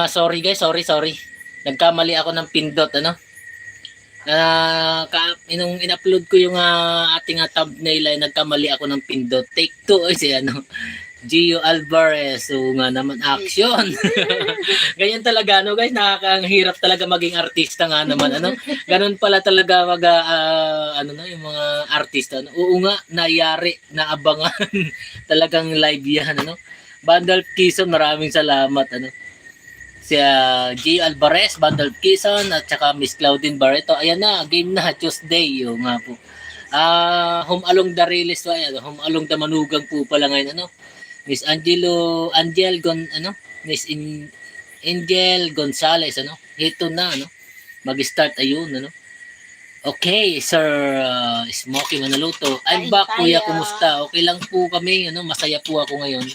Sorry guys, sorry. Nagkamali ako ng pindot, ano? Nung in-upload ko yung ating thumbnail ay nagkamali ako ng pindot. Take 2 ay si ano, Gio Alvarez. So nga naman action. Ganyan talaga no guys, nakakahirap talaga maging artista nga naman ano. Ganun pala talaga ano na yung mga artista. No? Oo nga, nayari, naabangan. Talagang live yan ano. Bandal Quezon, maraming salamat ano. Si G. Alvarez, Bandal Quezon, at saka Miss Claudine Barreto. Ayan na, game na, Tuesday. Yung nga po. Home along the release, ayan, home along the manugang po pala ngayon, ano. Miss Miss Angel Gonzalez, ano. Ito na, ano. Mag-start, ayun, ano. Okay, Sir Smokey Manaluto. I'm back, kuya, kumusta? Okay lang po kami, ano, masaya po ako ngayon.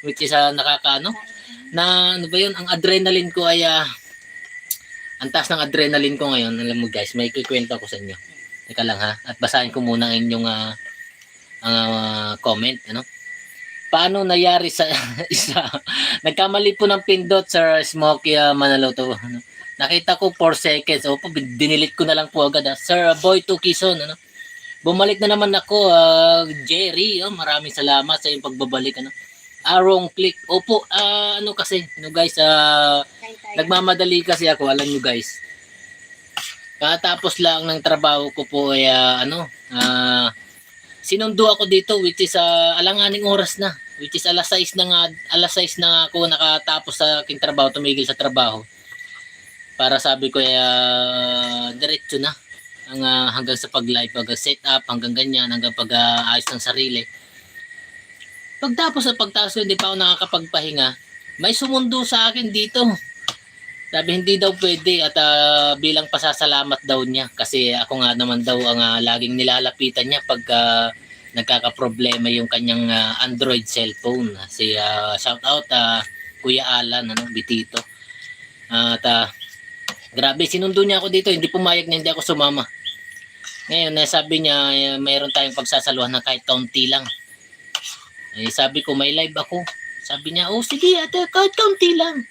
Which is nakakaano na ano ba yun, ang adrenaline ko ay ang taas ng adrenaline ko ngayon. Alam mo guys, may kikwento ako sa inyo. Teka lang ha, at basahin ko muna ang inyong comment, ano. Paano nangyari sa isa? Nagkamali po ng pindot, Sir Smokey Manaloto. Ano? Nakita ko 4 seconds. Opo, dinilit ko na lang po agad. Sir Boy Tukison, ano. Bumalik na naman ako, Jerry. Maraming salamat sa iyong pagbabalik, ano. Wrong click. Opo, ano kasi, no guys, nagmamadali kasi ako, alam nyo guys. Katapos lang ng trabaho ko po ay sinundo ako dito which is alanganing oras na. Which is alas 6 na ako nakatapos sa aking trabaho, tumigil sa trabaho. Para sabi ko diretso na ang hanggang sa pag-live, pag-set up, hanggang ganyan, hanggang pag-ayos ng sarili. Pagtapos sa pagtaas ko, hindi pa ako nakakapagpahinga. May sumundo sa akin dito. Sabi hindi daw pwede at bilang pasasalamat daw niya. Kasi ako nga naman daw ang laging nilalapitan niya pag nagkakaproblema yung kanyang Android cellphone. Si shout out Kuya Alan, ano, Bitito. At grabe, sinundo niya ako dito. Hindi pumayag na hindi ako sumama. Ngayon, sabi niya mayroon tayong pagsasaluhan na kahit kaunti lang. Sabi ko may live ako. Sabi niya, oh sige ate, kahit kaunti lang.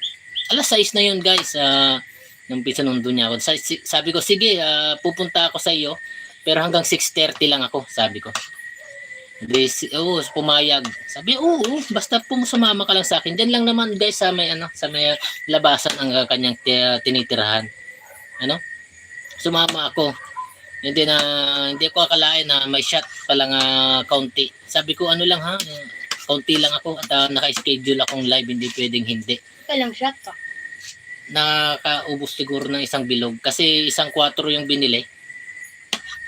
Alas 6 na yun guys. Nung pinanundo niya ako. Sabi ko, sige, pupunta ako sa iyo. Pero hanggang 6:30 lang ako, sabi ko. Pumayag. Sabi, basta sumama ka lang sa akin. Diyan lang naman guys sa may labasan ang kanyang tinitirahan. Ano? Sumama ako. Hindi ko akalain na may shot pa lang kaunti. Sabi ko ano lang kaunti lang ako at naka-schedule akong live, hindi pwedeng hindi. Kailang shot ka? Nakaubos siguro ng isang bilog kasi 1/4 yung binili.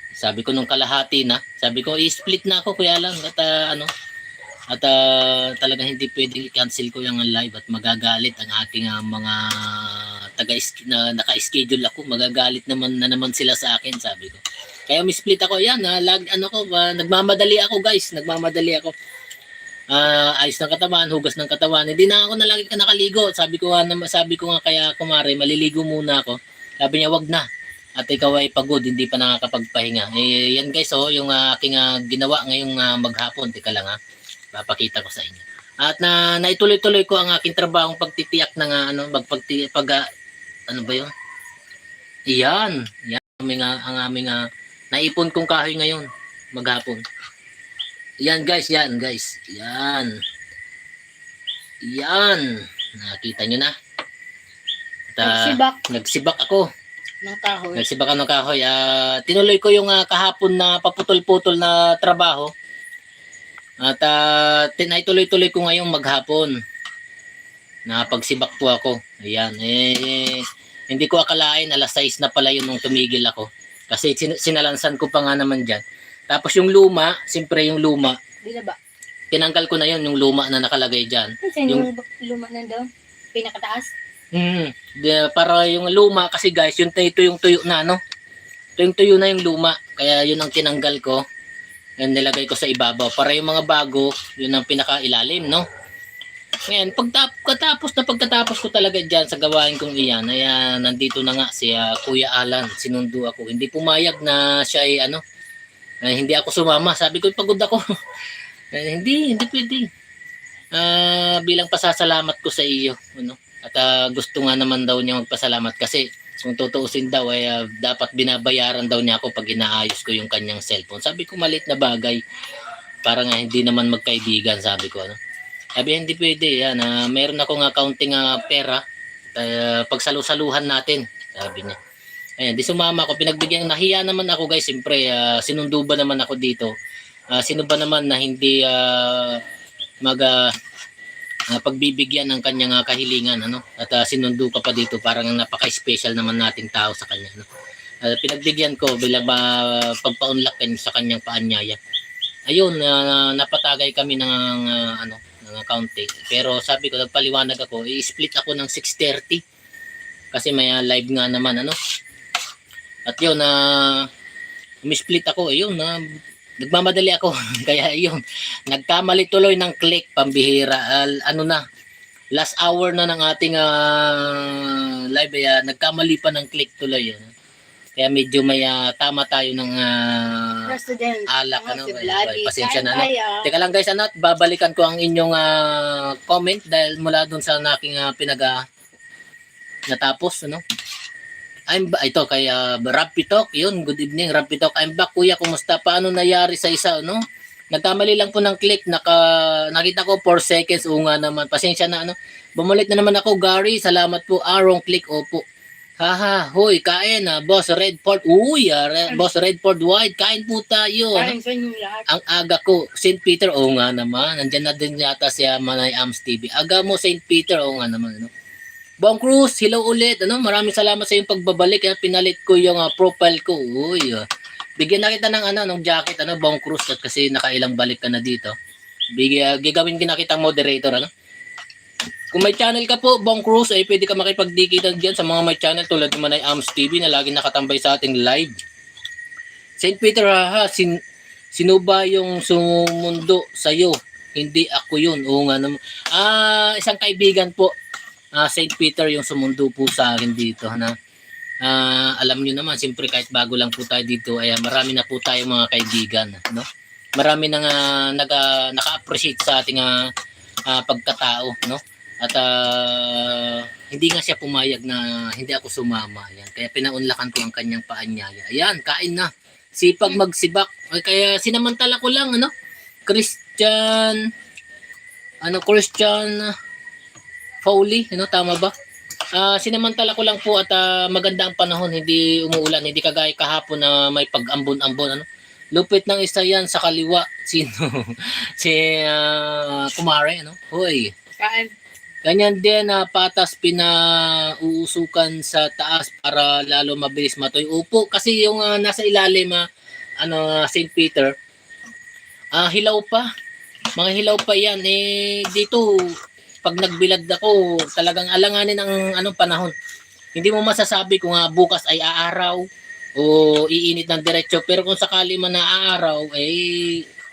Sabi ko nung kalahati na, sabi ko i-split na ako kuya lang at talagang hindi pwedeng i-cancel ko yung live at magagalit ang aking mga na naka-schedule ako, magagalit naman sila sa akin, sabi ko. Kaya mi-split ako, yan, nagmamadali ako guys, ayos ng katawan, hugas ng katawan, hindi na ako lagi nakaligo, sabi ko nga kaya kumare, maliligo muna ako, sabi niya wag na, at ikaw ay pagod, hindi pa nakakapagpahinga. Yan guys, yung aking ginawa ngayong maghapon, teka lang papakita ko sa inyo. At naituloy-tuloy ko ang aking trabahong pagtitiyak ng ano ba yun? Iyan ang aming naipon kong kahoy ngayon maghapon. Yan guys. Nakita nyo na. Nagsibak ako ng kahoy. Ng kahoy. Tinuloy ko yung kahapon na paputol-putol na trabaho. At naituloy-tuloy ko ngayong maghapon. Napagsibak po ako. Ayan. Hindi ko akalain alas 6 na pala yun nung tumigil ako. Kasi sinalansan ko pa nga naman dyan. Tapos yung luma, siyempre yung luma. Bila ba? Tinanggal ko na yun, yung luma na nakalagay dyan. Yung luma na daw? Pinakataas? Para yung luma, kasi guys, ito yung tuyo na, no? Ito yung tuyo na yung luma. Kaya yun ang tinanggal ko. Yan nilagay ko sa ibabaw. Para yung mga bago, yun ang pinakailalim, no? Ngayon, pagkatapos ko talaga dyan sa gawain kong iyan, nandito na nga si Kuya Alan, sinundo ako. Hindi pumayag na siya ay hindi ako sumama. Sabi ko, pagod ako. Hindi pwede. Bilang pasasalamat ko sa iyo, ano? At gusto nga naman daw niya magpasalamat kasi kung tutuusin daw ay dapat binabayaran daw niya ako pag inaayos ko yung kanyang cellphone. Sabi ko maliit na bagay para nga hindi naman magkaibigan, sabi ko ano. Sabi hindi pwede yan, meron akong accounting pera, pagsalusaluhan natin, sabi niya. Ayan, di sumama ako, pinagbigyan, nahiya naman ako guys, siyempre sinundo ba naman ako dito. Sino ba naman na hindi pagbibigyan ng kanyang kahilingan, ano? At sinundo ka pa dito, parang napaka-special naman nating tao sa kanya, no? Pinagbigyan ko bilang pagpaunlak sa kanyang paanyaya. Ayun, napatagay kami ng ng accounting. Pero sabi ko, nagpaliwanag ako, i-split ako ng 6:30 kasi may live nga naman, ano? At yun, umi-split ako, ayun, nagmamadali ako. Kaya yun, nagkamali tuloy ng click, pambihira. Last hour na ng ating live, nagkamali pa ng click tuloy. Yun. Kaya medyo may tama tayo ng President. alak. Si Vladi. Pasensya na. Kaya. Teka lang guys, babalikan ko ang inyong comment dahil mula dun sa aking natapos. Ano? Ito kay Rappi Talk. Yun, good evening Rappi Talk. I'm back kuya, kumusta? Paano nangyari sa isa, no? Nagkamali lang po ng click, nakita ko 4 seconds, nga naman. Pasensya na, ano? Bumalik na naman ako, Gary. Salamat po. Wrong click, opo. Haha, hoy, kain Boss Redford. Uy, Boss Redford White, kain po tayo. Kain sa inyo lahat. Ang aga ko, St. Peter, nga naman. Nandiyan na din yata si Manay Ams TV. Aga mo, St. Peter, nga naman, ano? Bong Cruz, hello ulit. Ano, maraming salamat sa iyong pagbabalik. Pinalit ko yung profile ko. Uy, bigyan na kita ng ng jacket, Bong Cruz, kasi nakailang balik ka na dito. Gagawin na kitang moderator, ano? Kung may channel ka po, Bong Cruz, ay pwede ka makipagdikitan diyan sa mga may channel tulad ni Manay Ams TV na lagi nakatambay sa ating live. St. Peter, sino ba yung sumundo sa'yo? Hindi ako yun. Oo nga naman. Isang kaibigan po, St. Peter yung sumundo po sa akin dito. Alam nyo naman, siyempre kahit bago lang po tayo dito, ay marami na po tayo mga kaibigan. No? Marami nang naka-appreciate sa ating pagkatao. No? At hindi nga siya pumayag na hindi ako sumama. Ayan. Kaya pinaunlakan ko ang kanyang paanyaya. Ayan, kain na. Sipag magsibak. Kaya sinamantala ko lang, Christian Foley, tama ba? Sinamantala ko lang po at maganda ang panahon, hindi umuulan, hindi kagaya kahapon na may pag-ambon-ambon, Lupit ng isa yan sa kaliwa. Sino? Si Kumare, Hoy. Kain. Ganyan din, patas pinauusukan sa taas para lalo mabilis matoy. Upo, kasi yung nasa ilalim, St. Peter, hilaw pa. Mga hilaw pa yan. Dito, pag nagbilad ako, talagang alanganin ang panahon. Hindi mo masasabi kung bukas ay aaraw o iinit ng diretso. Pero kung sakali man na aaraw,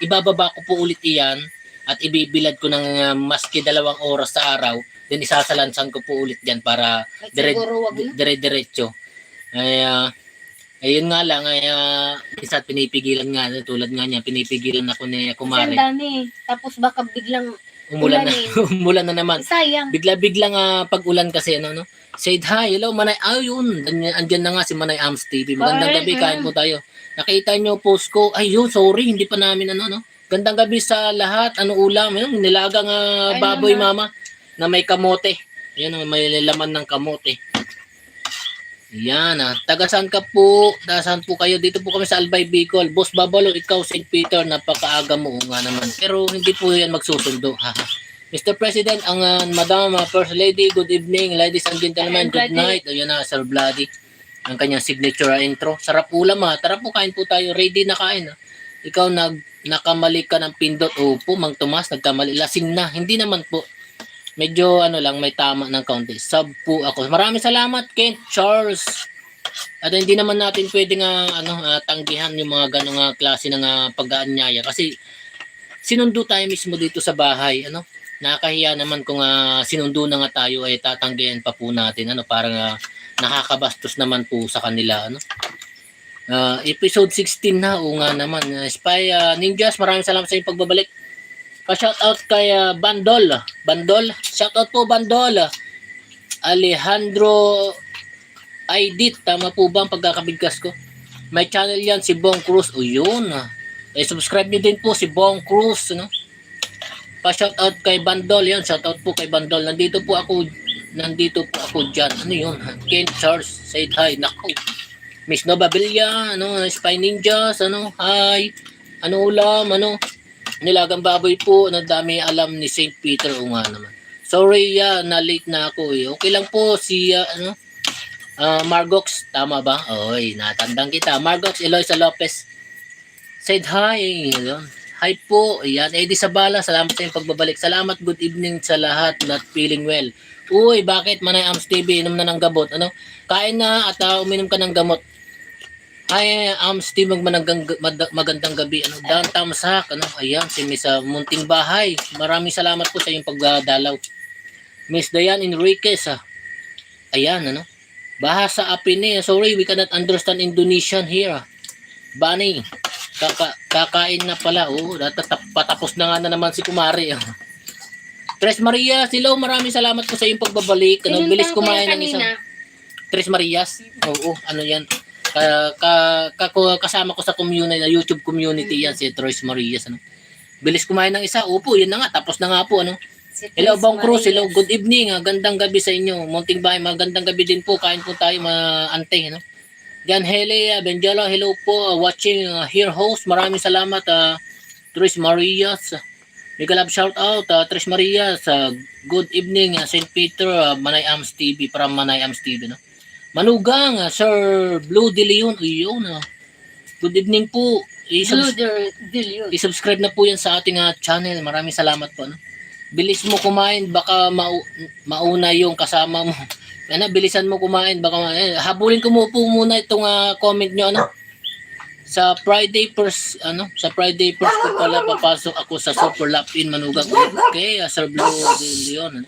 ibababa ko po ulit iyan at ibibilad ko ng maski 2 oras sa araw. Then isasalansan ko po ulit yan para dire-diretso. Ayun nga lang, minsan pinipigilan nga, tulad nga niya, pinipigilan ako ni Kumare. Ang dami. Tapos baka biglang umulan na, umulan na naman. sayang. Bigla-biglang pag-ulan kasi, Said hi, hello Manay. Ayun, andyan na nga si Manay Ams TV. Magandang gabi, kain po tayo. Nakita nyo post ko, ayun, sorry, hindi pa namin Gandang gabi sa lahat, ulam, nilagang baboy mama na may kamote. Ayan, may laman ng kamote. Yan, tagasan ka po. Tagasan po kayo. Dito po kami sa Albay Bicol. Boss Babalo, ikaw St. Peter, napakaaga mo nga naman. Pero hindi po yan magsusundo. Mr. President, ang Madam First Lady, good evening. Ladies and gentlemen, good night. Ayan na, Sir Vladi. Ang kanyang signature intro. Sarap ulam Tara po, kain po tayo. Ready na kain Ikaw nakamali ka ng pindot. Opo, Mang Tomas, nagkamali. Lasing na. Hindi naman po. Medyo lang, may tama ng kaunti. Sub po ako. Maraming salamat, Kent Charles. At hindi naman natin pwedeng tanggihan yung mga ganong klase ng pag-aanyaya. Kasi sinundo tayo mismo dito sa bahay. Nakakahiya naman kung sinundo na nga tayo ay tatanggihan pa po natin. Parang nakakabastos naman po sa kanila. Episode 16 na. O nga naman. Spy Ninjas, maraming salamat sa inyong pagbabalik. Pa-shoutout kay Bandol. Shoutout po Bandol. Alejandro Aidit, tama po ba ang pagkakabigkas ko? May channel yan, si Bong Cruz. O yun. Subscribe nyo din po si Bong Cruz. No? Pa-shoutout kay Bandol. Yan, shoutout po kay Bandol. Nandito po ako dyan. Ano yun? Ken Charles, say hi. Nako. Miss Nova Villa, Spy Ninjas, hi. Ano ulam, nilagang baboy po. Dami alam ni St. Peter. O nga naman. Sorry, na late na ako. Okay lang po si, Margox, tama ba? Oy, natandang kita. Margox Eloisa Lopez. Said hi. Hi po. Ayan, Eddie Sabala, salamat sa iyong pagbabalik. Salamat, good evening sa lahat. Not feeling well. Uy, bakit? Manay Ams TV, inom na ng gamot. Kain na at uminom ka ng gamot. Hi, Ams TV, magandang gabi. Dan Tamsak, ayan, si Miss Munting Bahay. Maraming salamat po sa iyong pagdalaw. Miss Dayan Enriquez, ayan, bahasa apine. Sorry, we cannot understand Indonesian here. Bani, kakain na pala. Patapos na nga naman si Kumari. Tres Maria, hello, maraming salamat po sa iyong pagbabalik. Bilis kumain ng isang Tres Marias. Oo, yan. Kasama ko sa community, YouTube community yan, si Tres Marias. Bilis kumain ng isa. Opo, yun na nga, tapos na nga po. Hello, Bong Cruz. Hello, good evening. Gandang gabi sa inyo. Munting Bahay, magandang gabi din po. Kain po tayo, ante. Yan, Hele, Benjalo, hello po. Watching here host. Maraming salamat, Tres Marias. Mega love shout out, Tres Marias. Good evening, St. Peter, Manay Ams TV, from Manay Ams TV. Manugang, Sir Blue De Leon. Yun, good evening po. I-subscribe na po yan sa ating channel. Maraming salamat po. Bilis mo kumain, baka mauna yung kasama mo. Bilisan mo kumain, baka habulin ko po muna itong comment nyo, sa Friday first ko pala papasok ako sa Super Lapin Manugang. Okay, Sir Blue De Leon.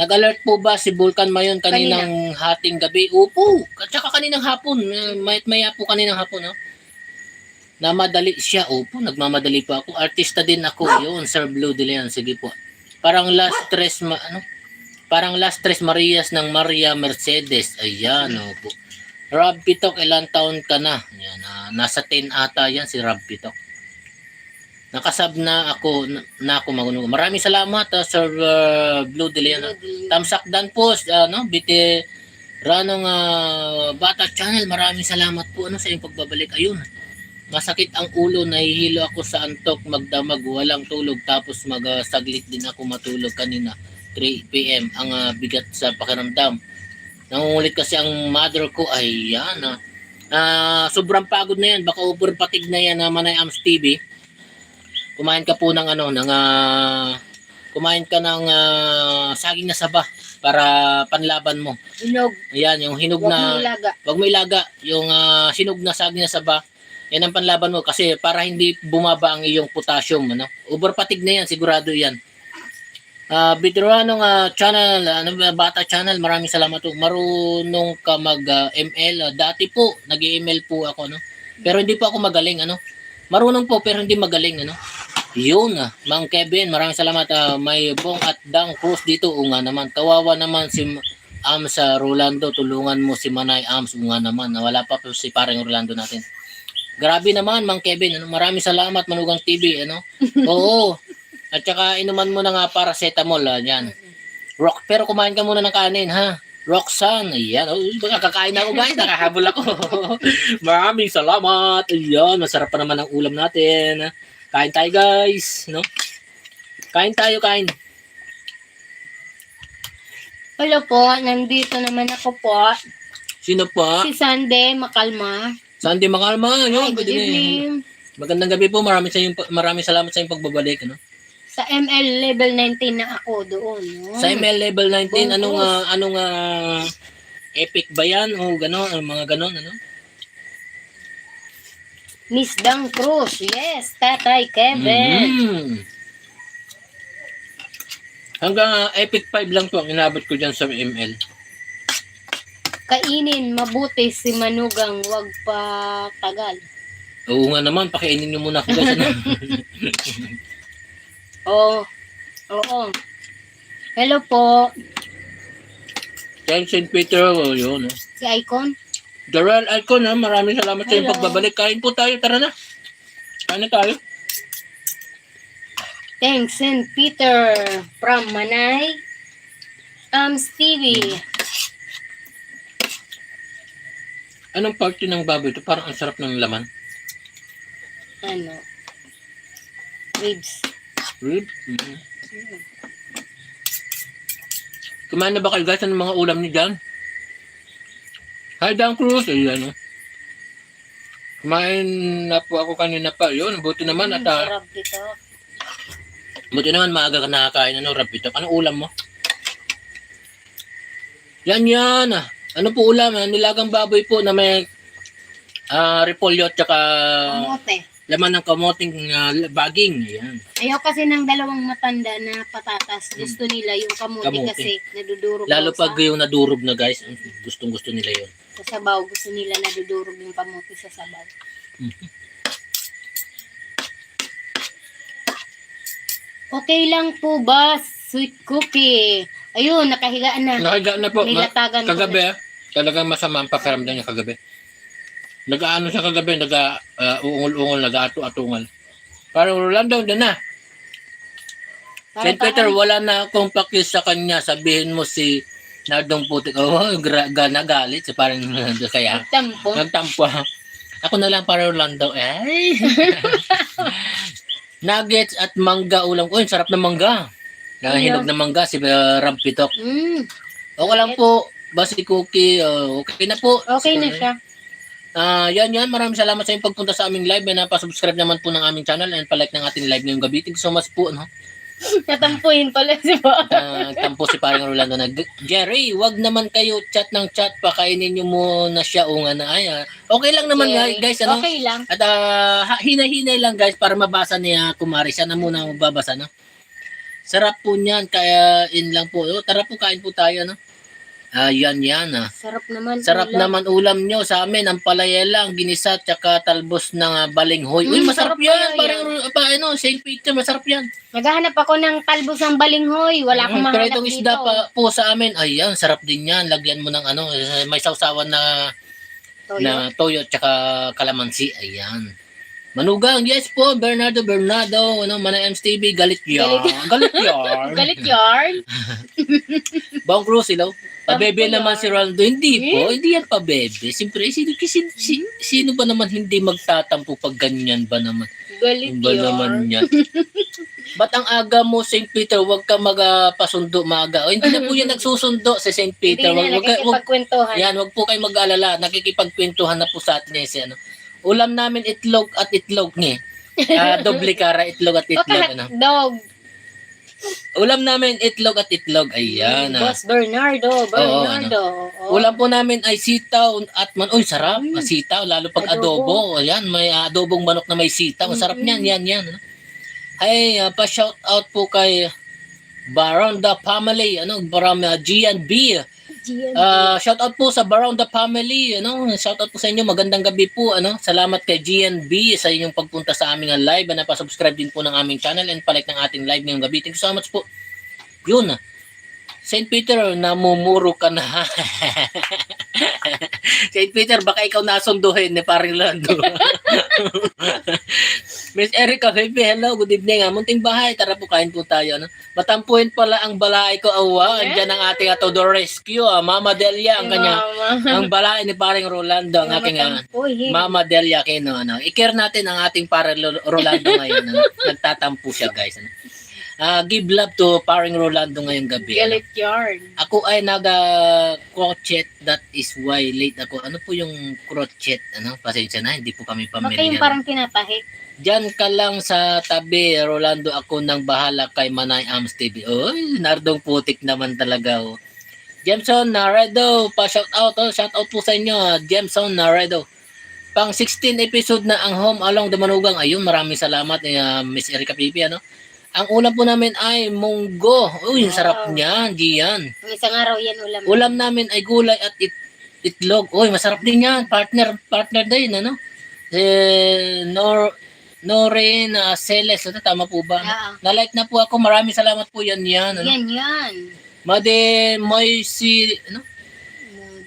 Nag-alert po ba si Vulcan Mayon kaninang hating gabi? Opo, at saka kaninang hapon, maya po kaninang hapon, namadali siya. Opo, nagmamadali po ako. Artista din ako, yun, Sir Blue De Leon. Sige po. Parang last Tres Marias ng Maria Mercedes. Ayan, opo. Rob Pitok, ilang taon ka na? Ayan, nasa 10 ata yan si Rob Pitok. Nakasab na ako magunog. Maraming salamat, Sir Blue De Leon. Tamsak Dan po, biti Ranong Bata Channel. Maraming salamat po sa iyong pagbabalik. Ayun. Masakit ang ulo, nahihilo ako sa antok, magdamag, walang tulog, tapos saglit din ako matulog kanina, 3 p.m. Ang bigat sa pakiramdam. Nangungulit kasi ang mother ko. Ayan, sobrang pagod na yan, baka overpatig na yan, Manay Ams TV. Kumain ka po ng kumain ka ng saging na saba para panlaban mo. Hinog. Ayan, yung hinog na, wag mo ilaga, yung hinog na saging na saba. Yan ang panlaban mo kasi para hindi bumaba ang iyong potassium, Overpatig na yan, sigurado yan. Veteranong channel, Bata Channel, maraming salamat po. Marunong ka mag-ML. Dati po, nag-ML po ako, Pero hindi po ako magaling, Marunong po pero hindi magaling, Yun, Mang Kevin, maraming salamat. May Bong at Dang Cruz dito. Nga naman, kawawa naman si Ams Rolando. Tulungan mo si Manay Ams. Nga naman, wala pa po si parang Rolando natin. Grabe naman, Mang Kevin. Maraming salamat, Manugang TV. Oo. At saka inuman mo na nga paracetamol. Yan. Rock, pero kumain ka muna ng kanin, ha? Roxanne. Ayan. Baka kakain na ako, guys. Nakahabol ako. Maraming salamat. Ayan. Masarap pa naman ang ulam natin. Kain tayo, guys. Kain tayo, kain. Hello po, nandito naman ako po. Sino pa? Si Sunday Makalma. Sunday Makalma. Hi, good evening. Magandang gabi po. Maraming salamat sa iyong pagbabalik. Sa ML level 19 na ako doon. Sa ML level 19, Bong anong epic ba yan? O gano'n, mga gano'n, Miss Dang Cruz. Yes, Tatay Kevin. Hanggang epic 5 lang po ang inabot ko dyan sa ML. Kainin mabuti si Manugang, wag pa tagal. Oo nga naman, pakainin nyo muna ako, guys. Oo. Hello po. Thanks, St. Peter. Oh, yun. Oh. Si Icon. Darrell Icon, ha? Maraming salamat sa iyong Hello. pagbabalik. Kain po tayo. Tara na. Kain na tayo. Thanks, St. Peter from Manay. Stevie. Anong party ng baboy ito? Parang ang sarap ng laman. Ano? Ribs. Rib? Mm-hmm. Kumain na ba kayo guys? Anong mga ulam niyo dyan? Hi, Dan Cruz. Ayan, oh. Kumain na po ako kanina pa. Yun, buti naman. At Sarap dito. buti naman maaga ka nakakain. Ano, Rapito? Anong ulam mo? Yan. Ano po ulam? Nilagang baboy po na may repolyo at saka Kamote. laman ng kamoting baging. Ayan. Ayaw kasi ng dalawang matanda na patatas. Gusto nila yung kamote, Kamote. kasi nadudurog Lalo daw pag yung nadurog na guys, gustong gusto nila yun. sa sabaw. Gusto nila nadudurog yung kamote sa sabaw. Okay lang po ba, sweet cookie? Ayun, nakahigaan na. Nakahiga na po. Nilatagan ko Kagabi, talagang masama ang pakiramdam niya kagabi. Nag-aano siya kagabi, nag-uungol-ungol, nag-ato-atungal. Parang Rolando, dyan na. St. Peter, wala na akong pakis sa kanya. Sabihin mo si Nardong Putik. Oh, nagalit. Parang kaya. Tampo. Nagtampo. Ako na lang para Rolando. Eh. Nuggets at mangga ulam ko. Sarap na mangga. Hinog na mangga si Rampitok. Okay lang po. Basi cookie. Okay na po. Okay na siya. Yan. Maraming salamat sa inyong pagpunta sa aming live. Napasubscribe naman po ng aming channel and palike ng ating live ngayong gabi. Thank you so much po. No? Natampuin pala si Ba. Tampo si paring Rolando na, Jerry, wag naman kayo chat ng chat. Pakainin nyo muna siya. Okay lang naman guys. Ano? Okay lang. At hinay-hinay lang guys para mabasa niya Kumari. Siya na muna magbabasa. No? Sarap po niyan. Kaya in lang po. Tara po, kain po tayo. No? Yan. Sarap naman. Sarap ulam. naman ulam nyo sa amin. Ang palaya lang, ginisa, tsaka talbos ng balinghoy. Uy, masarap sarap yan. pala Parang St. Peter, masarap yan. Naghahanap ako ng talbos ng balinghoy. Wala akong Pero mahanap itong dito. isda pa po sa amin, ayan, sarap din yan. Lagyan mo ng may sausawan na toyo tsaka kalamansi. Ayan. Manugang, yes po, Bernardo, Manay MSTV, galit yarn. Galit yarn. Bang Cruz, ilaw. Pabebe Tampo naman yarn. si Rolando. Hindi po, hindi yan pabebe. Siyempre, sino ba naman hindi magtatampo pag ganyan ba naman? Galit Ba yarn. naman yan? Ba't ang aga mo, St. Peter, huwag ka magpasundo maaga. O, hindi na po yan nagsusundo sa St. Peter. Hindi na nakikipagkwentuhan. Yan, wag po kayo mag-alala. Nakikipagkwentuhan na po sa atin si Ulam namin itlog at itlog ni. Doble kara, itlog at itlog. Dog. Ulam namin itlog at itlog. Ayan. Boss Bernardo. Oo. Ulam po namin ay sitaw at Uy, sarap. Sitaw, lalo pag adobo. Ayan, may adobong manok na may sitaw. Masarap niyan. Yan. Ay, pa-shout out po kay Baronda Family. Baram GNB. Shout out po sa Baronda Family. Shout out po sa inyo. Magandang gabi po. Salamat kay GNB sa inyong pagpunta sa aming live. Napasubscribe din po ng aming channel and palike ng ating live ngayong gabi. Thank you so much po. Yun. St. Peter, namumuro ka na. St. Peter, baka ikaw nasunduhin ni Paring Lando. Miss Erica, baby, hello, good evening. Munting bahay, tara po, kain po tayo. Matampuhin pala ang balay ko, andyan ang ating to the rescue. Mama Delia, ang kanya. Ang balay ni Paring Rolando, ang aking Mama Delia, i-care natin ang ating Paring Rolando ngayon. Nagtatampo siya, guys. Give love to Paring Rolando ngayong gabi. Galit yarn. Ako ay nag-crochet, that is why late ako. Ano po yung crochet? Pasensya na, hindi po kami Baka yung pamilyar. parang tinatahik. Diyan ka lang sa tabi, Rolando, ako nang bahala kay Manay Ams TV. Uy, Nardong Putik naman talaga. Jameson Naredo, shout out po sa inyo, Jameson Naredo. Pang 16 episode na ang Home Along the Manugang. Ayun, maraming salamat Miss Erica Pipi, Ang ulam po namin ay munggo. Uy, sarap niyan, Gian. Isang araw yan ulam. Ulam namin ay gulay at itlog. Uy, masarap din yan. Partner din, Norin Celes, tama po ba? Na-like na po ako. Maraming salamat po yan. Yan. Made Moisy,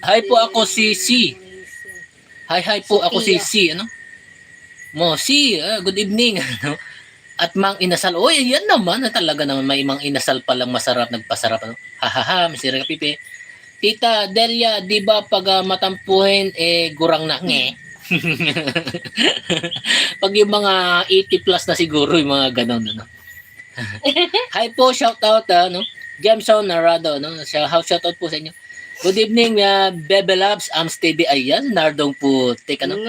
Hi po ako si C. Hi po ako si C. Ano? Mo, C. Good evening. Ano? At Mang Inasal. Oy, yan naman. Talaga naman may Mang Inasal palang masarap. Nagpasarap. Ano? Hahaha. Mr. Kapipe. Tita Delia, di ba pag matampuhin, gurang na nge? Pag yung mga 80 plus na siguro, yung mga ganon. Ano? Hi po, shout out. Ano? Jamson Narado. Ano? Shout out po sa inyo. Good evening, Bebe Labs. Stevie. Ayan, Nardong Putik. Ano?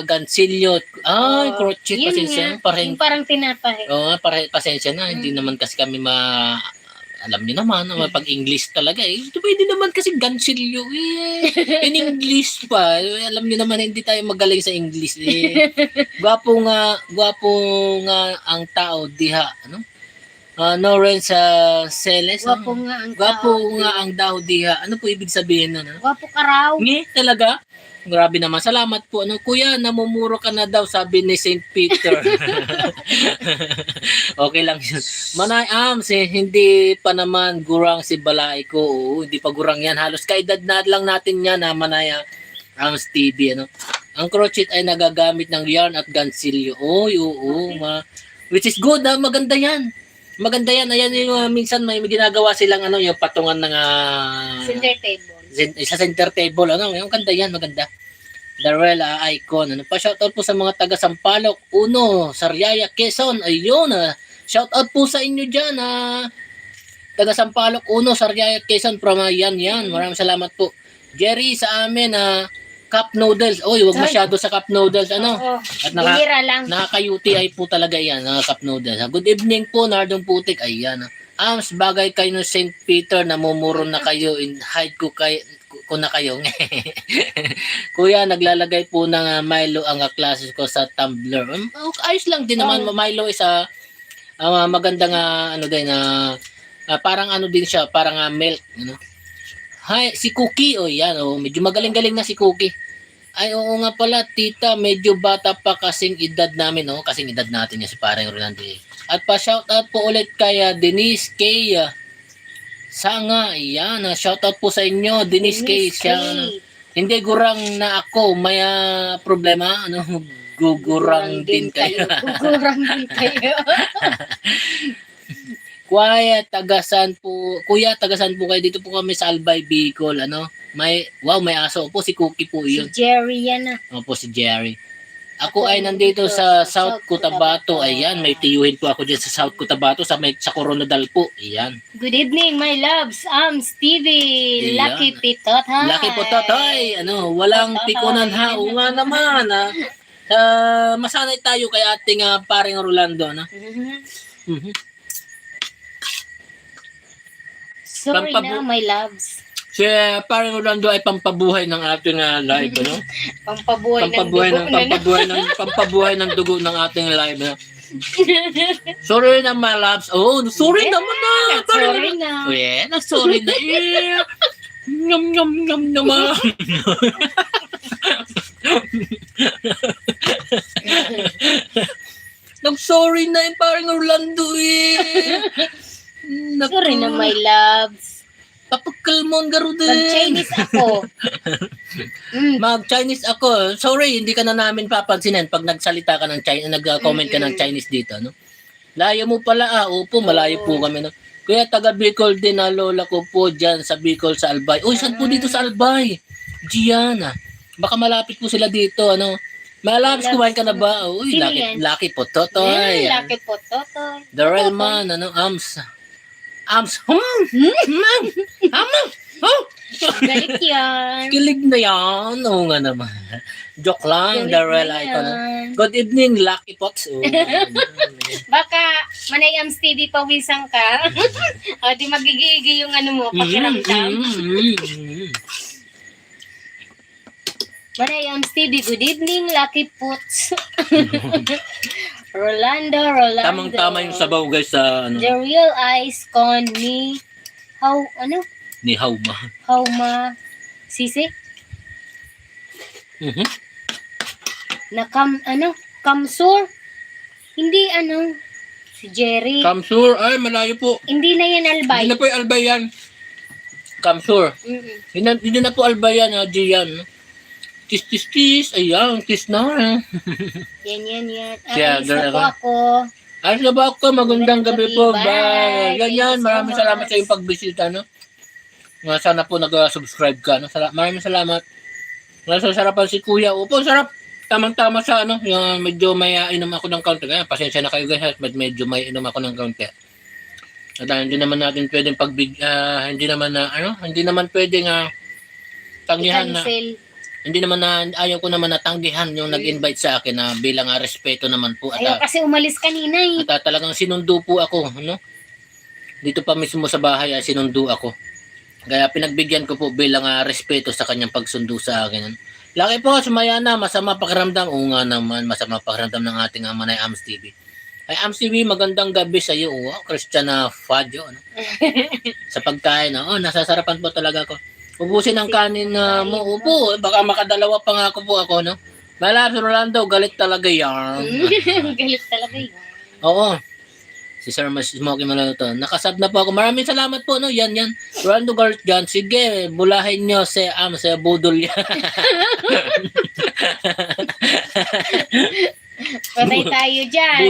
Gansilyo. Ay, crochet, Yun pasensya. nga, yung parang tinapay. Oo, pasensya na. Hindi naman kasi kami alam niyo naman, pag English talaga pwede naman kasi gansilyo in English pa. Alam niyo naman hindi tayo magaling sa English Gwapo nga ang tao diha, ano? No rin sa Celes. Gwapo nga ang tao diha. Ano po ibig sabihin nun? Gwapo ka raw. Talaga? Grabe naman. Salamat po. Ano, kuya, namumuro ka na daw, sabi ni St. Peter. Okay lang yun. Manay hindi pa naman gurang si Balay ko. Oo, hindi pa gurang yan. Halos kaedad na lang natin yan, Manay TV. Ano? Ang crochet ay nagagamit ng yarn at gansilyo. Oo. Which is good. Maganda yan. Maganda yan. Ayan yung minsan may ginagawa silang yung patungan ng Center table. Sa center table, yung ganda yan, maganda. Darrell icon. Pa-shoutout po sa mga taga Sampaloc, Sariaya, Quezon. Ayun, shoutout po sa inyo dyan, taga Sampaloc, Sariaya, Quezon. Yan. Maraming salamat po. Jerry, sa amin, cup noodles. Huwag masyado sa cup noodles, At nakaka-UTI po talaga yan, cup noodles. Good evening po, Nardong Putik. Ayan, bagay kayo ng St. Peter, namumuro na kayo, hide ko na kayo. Kuya, naglalagay po ng Milo ang klase ko sa tumbler. Ayos lang din naman. Milo is magandang parang din siya, parang milk. Hi, si Cookie. Yan. Medyo magaling-galing na si Cookie. Ay, oo nga pala, tita, medyo bata pa kasing edad namin, kasing edad natin yan si parang Rolando. At pa-shoutout po ulit kay Denise K. Sanga, yan, shoutout po sa inyo, Denise K. Hindi gurang na ako, may problema, gugurang din kayo. Gugurang din kayo. Kuya, tagasan po kayo, dito po kami sa Albay, Bicol, may aso po, si Cookie po yun. Si Jerry yan Opo, si Jerry. Ako ay nandito sa South Cotabato. Ayan, may tiyuhin po ako dyan sa South Cotabato, sa Coronadal po. Ayan. Good evening, my loves. Stevie. Ayan. Lucky Pitotoy. Lucky Pitotoy. Walang pikunan ha. O nga naman masanay tayo kay ating paring Rolando. Sorry na, my loves. Si paring Rolando ay pampabuhay ng ating live, pampabuhay ng dugo ng ating live. Sorry na, my loves. Sorry naman na. Sorry na. Sorry na. Ngam naman. Nag-sorry na yung paring Rolando Sorry na, my loves. Kapagkalmon garude. Mag-Chinese ako. Mag-Chinese ako. Sorry, hindi ka na namin papansinin pag nagsalita ka ng Chinese, nag-comment ka ng Chinese dito, Layo mo pala, opo, malayo po kami, Kuya, taga Bicol din na lola ko po dyan sa Bicol sa Albay. Saan po dito sa Albay? Gianna. Baka malapit po sila dito, Malapit, kumain ka na ba? Lucky po, Totoy. Lucky po, Totoy. Darrell man, Galit yan. Kilig na yan. Oo nga naman. Joke lang, Darrell icon. Good evening, Lucky Pots. Baka Manay Stevie pawisang ka. Di magigigi yung mo, pakiramdam. Manay Stevie, good evening, Lucky Pots. Rolando. Tamang-tama yung sabaw, guys, sa The real eyes con ni Ni Hauma. Hauma Sisi? Na Kamsur? Hindi si Jerry. Kamsur, ay malayo po. Hindi na yan Albay. Hindi na po yung Albay yan. Kamsur. Mm-mm. Hindi na po albayan, Gian. No? Tis. Ayan, tis na. Yan. Kaya, Alis na po ganun. ako. Ayos na ba ako? Magandang gabi po. Bye. Bye. Thank you Yan. so Maraming salamat much. sa iyong pagbisita. No? Sana po nag-subscribe ka. No? Maraming salamat. Nasa sarapan si Kuya. Opo, sarap. Tamang-tama sa ano. Yung medyo may inom ako ng kaunti. Kaya pasensya na kayo guys. Medyo may inom ako ng kaunti. At hindi naman natin pwedeng hindi naman pwedeng tanggihan na. I-cancel. Hindi naman ayaw ko naman natanggihan yung nag-invite sa akin na bilang respeto naman po. Ayaw kasi umalis kanina eh. At talagang sinundo po ako, no? Dito pa mismo sa bahay sinundo ako. Kaya pinagbigyan ko po bilang respeto sa kanyang pagsundo sa akin. Laki po, sumaya na, masama pakiramdam. Oo nga naman, masama pakiramdam ng ating Manay Ams TV. Ay, Ams TV, magandang gabi sa iyo. Wow, Christian Fadio. No? Sa pagkain, nasasarapan po talaga ako. Ubusin ang kanin mo. Upo, baka makadalawa pa nga ako, no? Malapit Rolando, galit talaga yan. Galit talaga yun. Oo. Si Sir Smokey Malato. Nakasab na po ako. Maraming salamat po, no? Yan. Rolando galit dyan. Sige, bulahin nyo sa budol yan. Patay tayo dyan.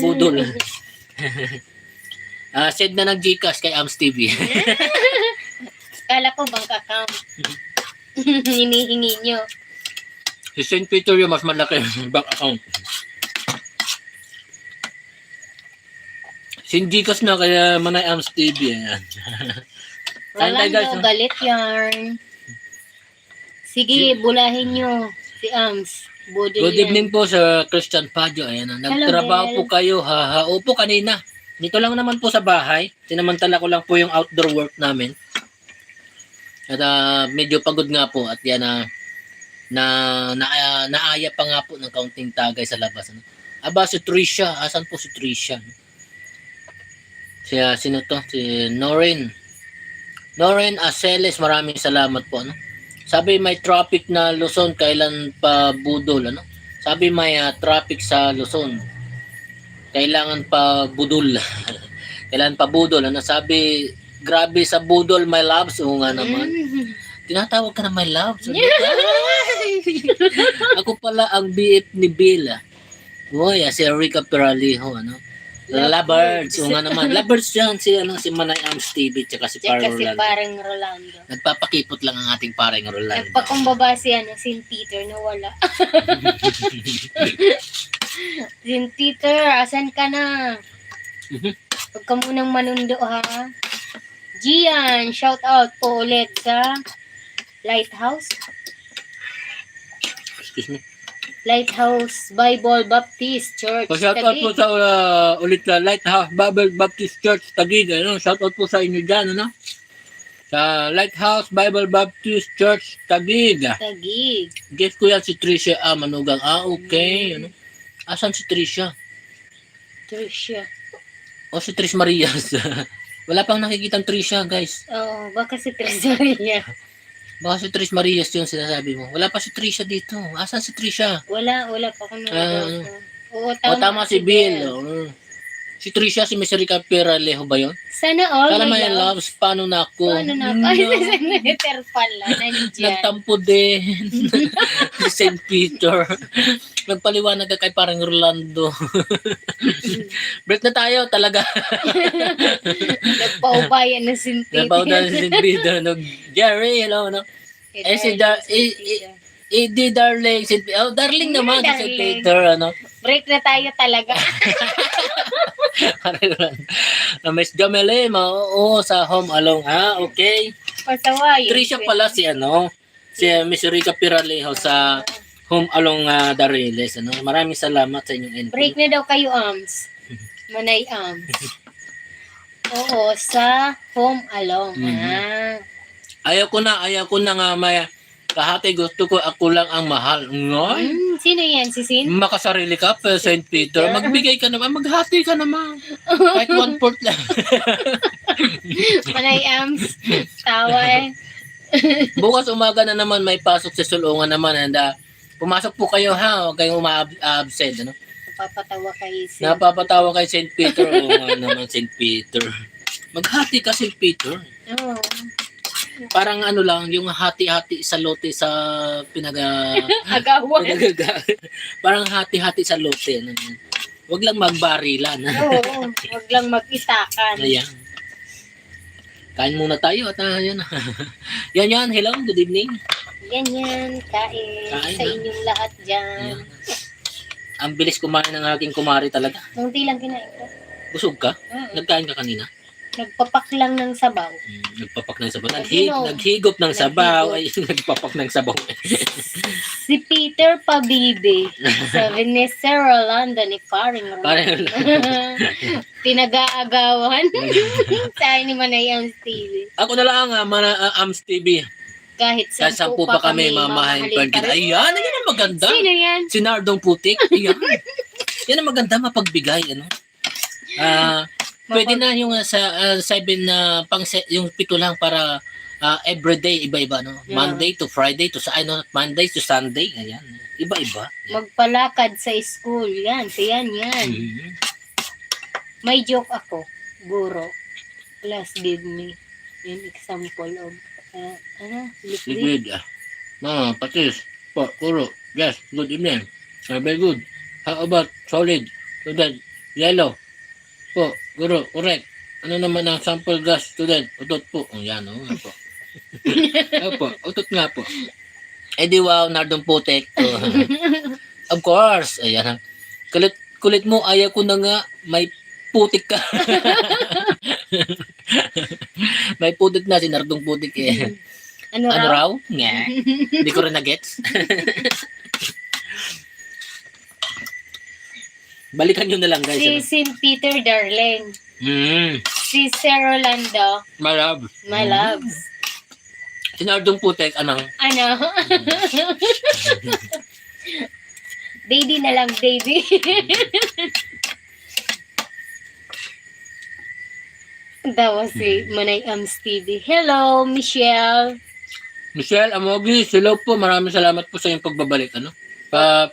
Budol. Send na ng Gcash kay Ams TV. Kala ko bank account. Hinihingi nyo. Si St. Peter yung mas malaki bank account. Sin Gcash na kaya Manay Ams TV. Ayan. Rolando, galit yarn. Sige, bulahin nyo si Ams. Budol Good yan. evening po sa Christian Fadio. Ayan. Nagtrabaho po kayo. Opo, kanina. Dito lang naman po sa bahay. Sinamantala ko lang po yung outdoor work namin. At medyo pagod nga po at yan naaya pa nga po ng kaunting tagay sa labas. Ano? Aba si Trisha, asan po si Trisha? Sino to? Si Norin Aceles, maraming salamat po. Ano? Sabi may traffic na Luzon, kailan pa budol? Ano? Sabi may traffic sa Luzon, kailangan pa budol. Kailan pa budol? Ano? Sabi grabe sa budol, my loves. Oo nga naman. Tinatawag ka na my loves. Ako pala ang BF ni Bill. Uy, si Rica Peralijo. Ano? Lovebirds. Oo nga naman. Lovebirds yan. Si Manay Ams TV tsaka si Tsaka Parang si Rolando. parang Rolando. Nagpapakipot lang ang ating Parang Rolando. Nagpakumbaba si St. Peter na wala. St. Peter, asan ka na? Huwag ka munang manundo ha. Gian, shout out po ulit sa Lighthouse. Excuse me. Lighthouse Bible Baptist Church. Shout out po sa ulit na Lighthouse Bible Baptist Church Taguig. Ano? Shout out po sa inyo dyan. Ano? Sa Lighthouse Bible Baptist Church Taguig. Taguig. Guess ko yan si Tricia Manugang. Okay. Ano? Asan si Tricia? Tricia. O si Tris Marias. Wala pang nakikitang Tricia, guys. Oo, baka si Tresoria. Baka si Tris Marias yung sinasabi mo. Wala pa si Tricia dito. Asan si Tricia? Wala pa kung nanonood. Oo, Tama si Bill. Si Tricia, si Miserica Peralejo ba yun? Sana all Sana my may love. loves. Paano na ako? Paano na ako? Ay, sa senator pala. Nandiyan. Nagtampo din. Si St. Peter. Nagpaliwanag ka kay parang Rolando. Break na tayo talaga. Nagpaubayan na St. Peter. Napaudan si St. Peter. Jerry, hello. No? Di darling. Darling naman si St. Darling. Peter. Ano? Break na tayo talaga. Miss Jamele, sa Home Alone. Okay. Pasawayin. Trisha pala si Miss Rica Peralejo sa Home Along Dariles. Maraming salamat sa inyong input. Break na daw kayo, Ams. Manay Ams. Oo, sa Home Alone. Ayaw ko na nga may kahati, gusto ko ako lang ang mahal. Ngay? Sino yan? Si Sin? Makasarili ka pa, St. Peter. Magbigay ka naman, maghati ka naman. Kahit 1/4 lang. Manay Ams. Tawa eh. Bukas umaga na naman may pasok sa Sulungan naman. And pumasok po kayo ha, huwag kayong absent. Ano? Napapatawa kay Sin. Napapatawa kay St. Peter. Oo nga naman, St. Peter. Maghati ka, St. Peter. Oo. Parang ano lang, yung hati-hati sa lote sa Agawan. parang hati-hati sa lote. Ano. Wag lang magbarilan. Oo, wag lang mag-isakan. Ayan. Kain muna tayo at yan. Yan. Hello, good evening. Yan, kain. Kain, Sa ha? inyong lahat dyan. Ayan. Ang bilis kumain ng aking kumari talaga. Munti lang kinain ko. Busog ka? Mm. Nagkain ka kanina? Nagpapak lang ng sabaw. Nagpapak ng sabaw. Naghigop. Naghigop ng sabaw. Ay, nagpapak ng sabaw. Si Peter Pabibi. Sabi ni Sir Rolando ni Paring Parang, Pinag-aagawan. Sa ni Manayang TV. ako na lang, Ams TV. Kahit Kahit sampu pa kami, mamahalin pa rin kita. Ayan, yan ang maganda. Sino yan? Si Nardong Putik. Ayan. Yan ang maganda, mapagbigay. Ano? Pwede na yung sa 7 na yung 7 lang para everyday iba-iba no. Yeah. Monday to Friday to Monday to Sunday. Ayan. Iba-iba. Magpalakad sa school. Yan. Yan. Mhm. May joke ako. Guro. Class give me an example of liquid. Liquid. Mama, patis. Po, kuro. Yes, good evening. Very good. How about solid? Student. Yellow. Po, guro, correct. Ano naman ang sample gas, student? Utot po. Oh, yan, oh. Opo. Opo, utot nga po. Eh di wow, Nardong Putik. Oh. Of course. Ayan. Kulit mo, ayaw ko na nga. May putik ka. May putik na si Nardong Putik eh. Ano Ano raw? raw? Nga. Hindi ko rin na-gets. Balikan nyo na lang guys. Si St. Peter Darling. Si Sir Rolando. My love. My loves. Si Nardong Putik, anong? Ano? Baby na lang, baby. Daw si Manay Ams TV. Hello, Michelle. Michelle Amogis, hello po. Maraming salamat po sa iyong pagbabalik. Ano?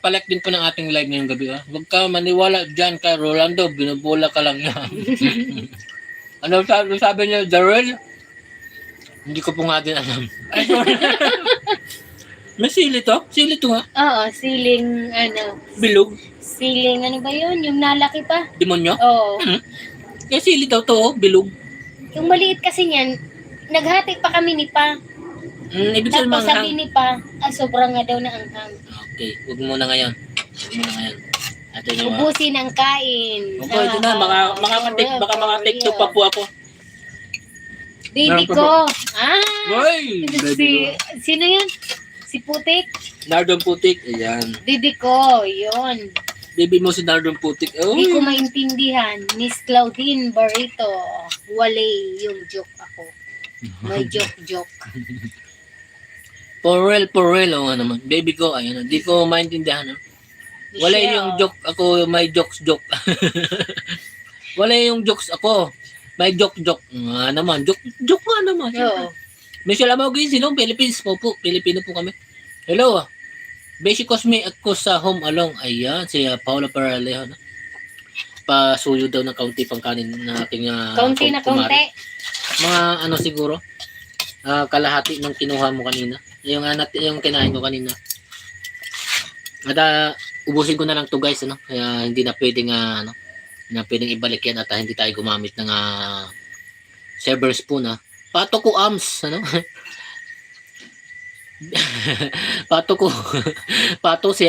Palike din po ng ating live ngayong gabi. Ah. Huwag ka maniwala dyan kay Rolando. Binubola ka lang niya. Ano sabi niya, Darrell? Hindi ko po nga din alam. Ay, sorry. May sili to? Sili to nga. Oo, siling, Bilog. siling, ano ba yun? Yung nalaki pa? Demonyo. Oo. Kaya sili daw to, oh, bilog. Yung maliit kasi niyan, naghati pa kami ni Pa. Ibig sabihin Tapos sabi manghang. ni Pa, sobrang nga daw na anghang. Okay, huwag muna ngayon. Huwag muna ngayon. Ito yung Ubusin ang kain. Opo, ito na. Baka maka-tiktok pa po ako. Baby Meron pa ko. Hoy! Sino yan? Si Putik? Nardong Putik. Ayan. Baby ko, yun. Baby mo si Nardong Putik. Oh. Hindi ko maintindihan. Miss Claudine Barito. Wale yung joke ako. May joke. For real. Oh, naman. Baby ko, ayun. Hindi ko maintindihan. No? Wala Michelle. yung joke ako. May joke. Wala yung jokes ako. May joke. Nga naman. Joke nga naman. Oo. Michelle Amogis, hello, Philippines po po. Pilipino po kami. Hello. Basic Cosme ako sa home along. Ayan, si Paula Paralejo. No? Pasuyo daw ng kaunti pang kanin na ating Kaunti na kumari. kaunti. Mga ano siguro, kalahati ng kinuha mo kanina. Yung kinain ko kanina. At ubusin ko na lang to guys. Ano? Kaya hindi na pwedeng, na pwedeng ibalik yan at hindi tayo gumamit ng silver spoon. Pato ko Ams. Ano? Pato si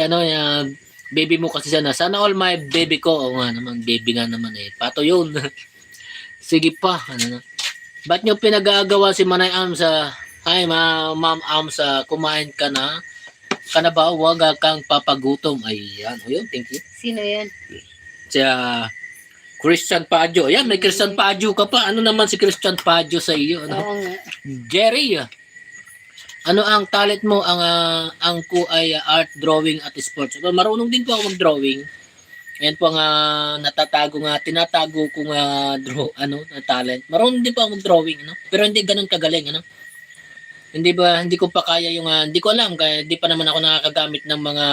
baby mo kasi sana all my baby ko. O nga naman, baby nga naman eh. Pato yun. Sige pa. Ba't nyo pinag-aagawa si Manay Ams hi Ma'am Ams, kumain ka na? Ka na ba? Huwag kang papagutom. Ayan. O yun, thank you. Sino yan? Si Christian Pajo. Ayan, may Christian Pajo ka pa. Ano naman si Christian Pajo sa iyo? Ano? Oo nga. Jerry, ano ang talent mo? Ang ko ay art, drawing at sports. So, marunong din po ako mag-drawing. Ayan po ang tinatago kong talent. Marunong din po ako mag-drawing, pero hindi ganoon kagaling, Hindi ko pa kaya hindi ko alam kaya hindi pa naman ako nakakagamit ng mga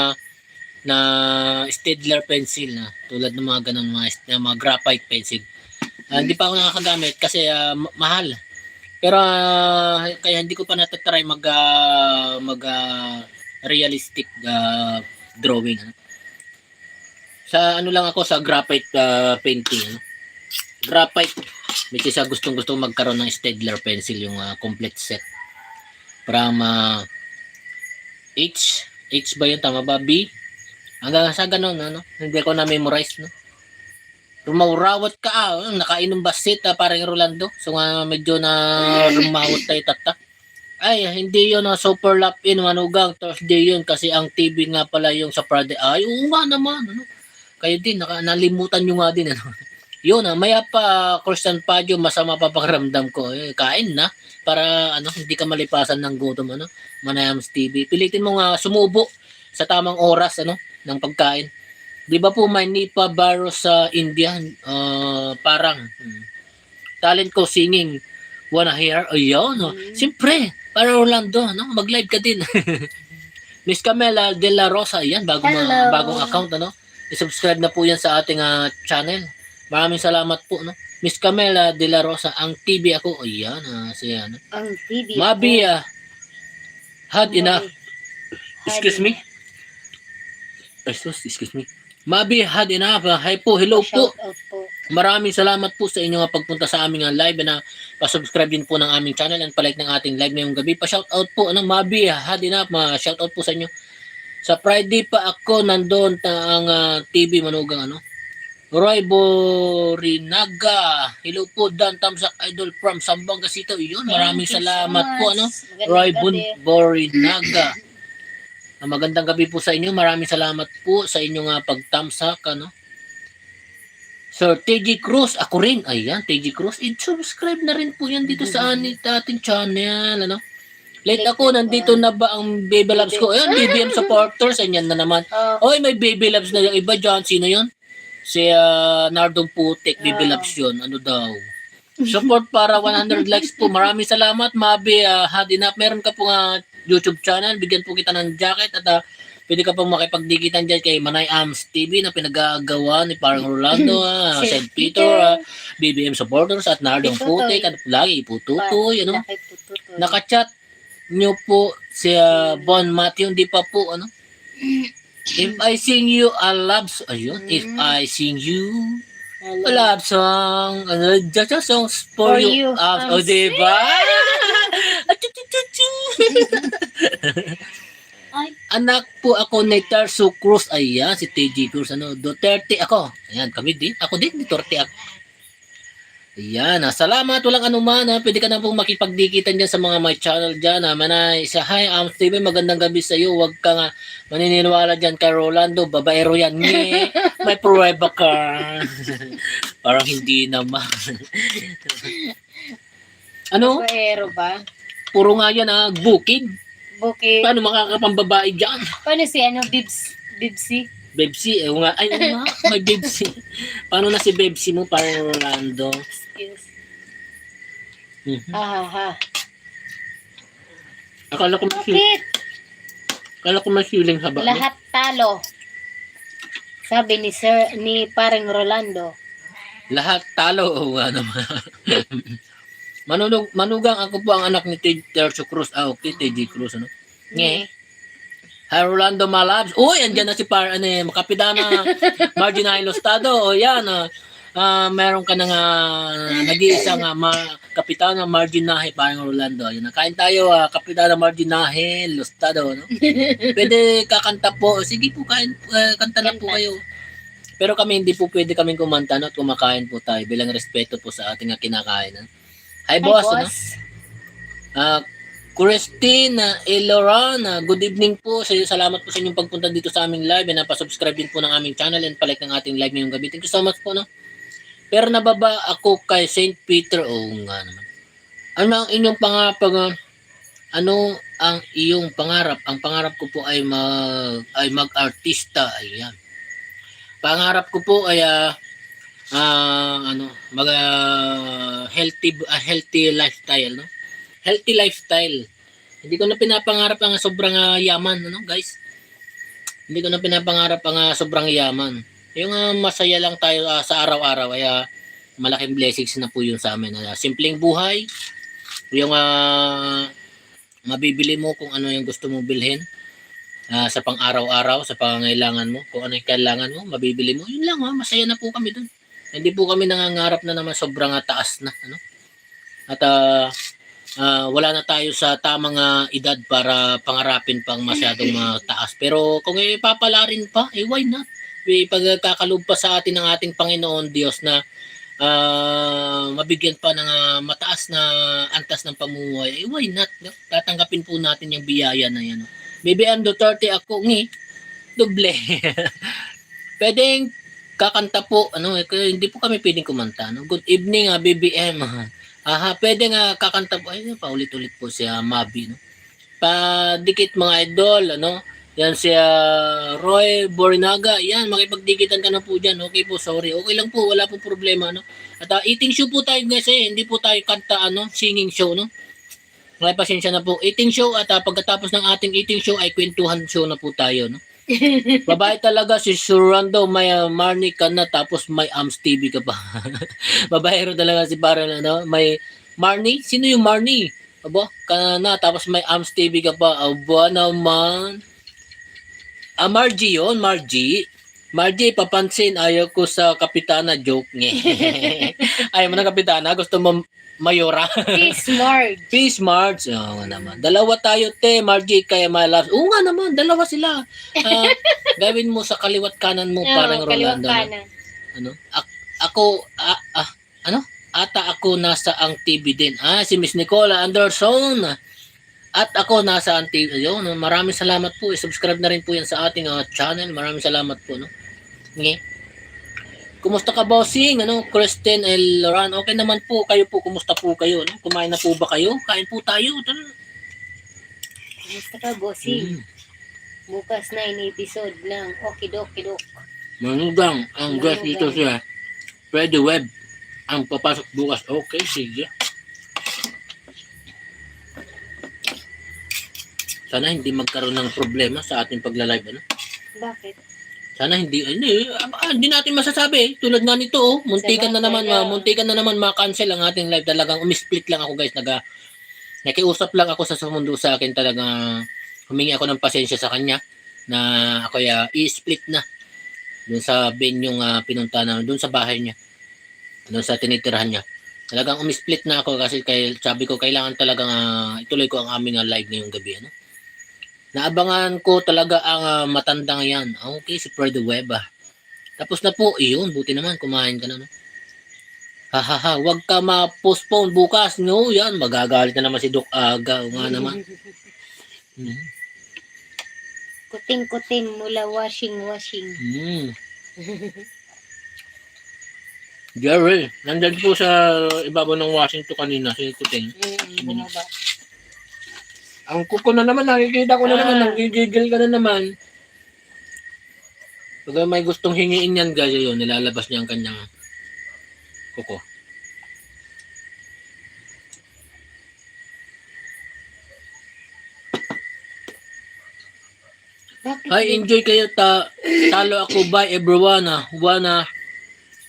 na Staedtler pencil na tulad ng mga ganun mga graphite pencil. Hindi pa ako nakakagamit kasi mahal. Pero kaya hindi ko pa natatry mag realistic drawing. Ano. Sa ano lang ako sa graphite painting. Ano. Graphite, which is gustong-gustong magkaroon ng Staedtler pencil yung complete set. From H ba yun? Tama ba? B? Hanggang sa ganun, ano? Hindi ko na-memorize, no? Rumawrawat ka, nakainom basit, parang Rolando. So, medyo na rumawat tayo tatak. Ay, hindi yun, super lap in, manugang, Thursday yun, kasi ang TV nga pala yung sa Friday. Ay, oo nga naman, ano? Kayo din, nalimutan nyo nga din, ano? Yun, maya pa, Christian Padio, masama pa pakiramdam ko. Kain na, para, ano, hindi ka malipasan ng gutom, ano? Manayams TV. Pilitin mo nga sumubo sa tamang oras, ano? Ng pagkain. Di ba po may Nipah virus sa India? Parang talent ko singing. Wanna hear? Ayun, no? Siyempre, para Orlando, no? Mag-live ka din. Miss Camela De La Rosa, yan, bagong account, ano? I-subscribe na po yan sa ating channel. Maraming salamat po, no? Miss Camela De La Rosa, ang TV ako. Ayan, siya, no? Ang TV. Mabi, had enough. Excuse me? Excuse me. Mabi, had enough. Hi po, hello po. Maraming salamat po sa inyong pagpunta sa aming live na pa-subscribe din po ng aming channel and palike ng ating live ngayong gabi. Pa-shoutout po, Mabi, had enough. Shoutout po sa inyo. Sa Friday pa ako nandoon ang TV manugang, ano? Roy Borinaga. Hello po, Dan Tamsak Idol from Sambanga City. Yun, maraming salamat po, ano? Roy Borinaga. Magandang gabi po sa inyo. Maraming salamat po sa inyong pagtamsak, ano? Sir TG Cruz, ako rin. Ayan, TG Cruz. I-subscribe na rin po yan dito sa ating channel, ano? Late ako, nandito na ba ang Baby Loves ko? Ayan, BBM supporters. Ayan na naman. Oy, may Baby Loves na yung iba dyan. Sino yun? Si Nardong Putik, Baby Loves yun. Ano daw? Support para 100 likes po. Maraming salamat, Mabi. Had enough. Meron ka po YouTube channel. Bigyan po kita ng jacket at pwede ka pong makipagdikitan dyan kay Manay Ams TV na pinagagawa ni parang Rolando, St. Peter, BBM supporters at Nardong Putik at lagi Pututoy. Ano? Nakachat nyo po si Bon Matthew. Hindi pa po. Ano? If I sing you a love song. Ayun. If I sing you a love song. Just a song for you. O, diba? Anak po ako ni Tarso Cruz. Ayan, si TG Cruz. Ano, Duterte ako. Ayan, kami din. Ako din, Duterte ako. Ayan, salamat. Walang anuman. Pwede ka na pong makipagdikitan dyan sa mga my channel dyan. Manay, sa Hi, Steve, magandang gabi sa iyo. Huwag ka nga maniniwala dyan kay Rolando. Babaero yan. May pruweba ka. Parang hindi naman. Ano? Babaero ba? Puro nga yan, bukid. Bukid. Paano makakapambabae dyan? Paano si Bibsi? Bebsi, nga. Ay, nga, may Bebsi. Paano na si Bebsi mo, parang Rolando? Excuse. Mm-hmm. Akala ko may siling haba. Lahat talo. Sabi ni parang Rolando. Lahat talo. Oo nga naman. Manugang ako po ang anak ni Tercio Cruz. Okay, TG Cruz, ano? Hi, Rolando Malabs. Uy, andyan na si Kapitana Marginal Lostado. O yan, meron ka na nag-iisang Kapitana Marginahe, parang Rolando. Ayun, kain tayo, Kapitana Marginahe Lostado. No? Pwede kakanta po. Sige po, kanta na po kayo. Pero kami, hindi po pwede kaming kumanta at kumakain po tayo bilang respeto po sa ating kinakain. Hi, boss. Ano? Christine Elorana, good evening po. Salamat po sa inyong pagpunta dito sa aming live. Napasubscribe din po ng aming channel and palike ng ating live ngayong gabi. Thank you so much po. No? Pero nababa ako kay St. Peter. Oo nga naman. Ano ang inyong pangarap? Ano ang iyong pangarap? Ang pangarap ko po ay mag-artista. Ayan. Pangarap ko po ay healthy lifestyle, no? Healthy lifestyle. Hindi ko na pinapangarap ang sobrang yaman, ano, guys? Hindi ko na pinapangarap ang sobrang yaman. Yung masaya lang tayo sa araw-araw ay malaking blessings na po yun sa amin. Simpleng buhay, yung mabibili mo kung ano yung gusto mong bilhin sa pang-araw-araw, sa pangangailangan mo, kung ano yung kailangan mo, mabibili mo. Yun lang, masaya na po kami dun. Hindi po kami nangangarap na naman sobrang taas na. Ano? At wala na tayo sa tamang edad para pangarapin pang masyadong taas. Pero kung ipapala rin pa, why not? Ipagkakaloob pa sa atin ng ating Panginoon Diyos na mabigyan pa ng mataas na antas ng pamumuhay, why not? No? Tatanggapin po natin yung biyaya na yan. No? BBM Duterte ako doble. Pwedeng kakanta po, hindi po kami pwedeng kumanta. No? Good evening, BBM. Pwede nga kakanta po. Paulit-ulit po si Mabi. No? Padikit mga idol, yan si Roy Borinaga. Yan, makipagdikitan ka na po dyan. Okay po, sorry. Okay lang po, wala po problema. At eating show po tayo guys hindi po tayo kanta, singing show. May pasensya na po. Eating show at pagkatapos ng ating eating show ay kwentuhan show na po tayo. Babae talaga si Surando, may Marnie ka na tapos may Ams TV ka pa. Babaero talaga si parang may Marnie? Sino yung Marnie? Aba, ka na tapos may Ams TV ka pa. Aba naman. Margie yun, Margie. Margie, papansin, ayaw ko sa kapitana joke niya. Ayaw mo na kapitana, gusto mo mayora. Peace, Marge. Peace, Marge. Oo naman. Dalawa tayo, Margie, kaya my love. Oo nga naman, dalawa sila. Gawin mo sa kaliwat kanan mo, parang Rolando. Kanan. Ako, ata ako nasa ang TV din. Si Miss Nicola Anderson. At ako nasa ang TV. Yun, maraming salamat po. Subscribe na rin po yan sa ating channel. Maraming salamat po. Okay. Kumusta ka, bossing? Kristen L. Loran. Okay naman po. Kayo po, kumusta po kayo? Kumain na po ba kayo? Kain po tayo. Kumusta ka, bossing? Bukas na episode ng Okidok. Manugang, ang guest dito siya. Freddy Webb. Ang papasok bukas. Okay, sige. Sana hindi magkaroon ng problema sa ating pagla-live. Bakit? Sana hindi natin masasabi. Tulad nga nito, muntikan na naman ma-cancel ang ating live. Talagang umisplit lang ako guys. Nakiusap lang ako sa sumundo sa akin. Talagang humingi ako ng pasensya sa kanya na ako i-split na doon sa venue pinunta na doon sa bahay niya. Doon sa tinitirahan niya. Talagang umisplit na ako kasi sabi ko kailangan talagang ituloy ko ang aming live ngayong gabi. Naabangan ko talaga ang matandang yan. Okay, si Freddy Webb. Tapos na po, iyon. Buti naman, kumain ka na. Huwag ka ma-postpone bukas. No, yan. Magagalit na naman si Doc Aga. O nga naman. Kuting-kuting mula washing. Jerry, nandyan po sa ibabaw ng washing to kanina. Si Kuting. Bumaba. Ang kuko na naman, nakikita ko na naman, nagigigil ka na naman. Pag may gustong hingiin yan, guys, yun, nilalabas niya ang kanyang kuko. Hi, enjoy kayo. Talo ako, bye everyone.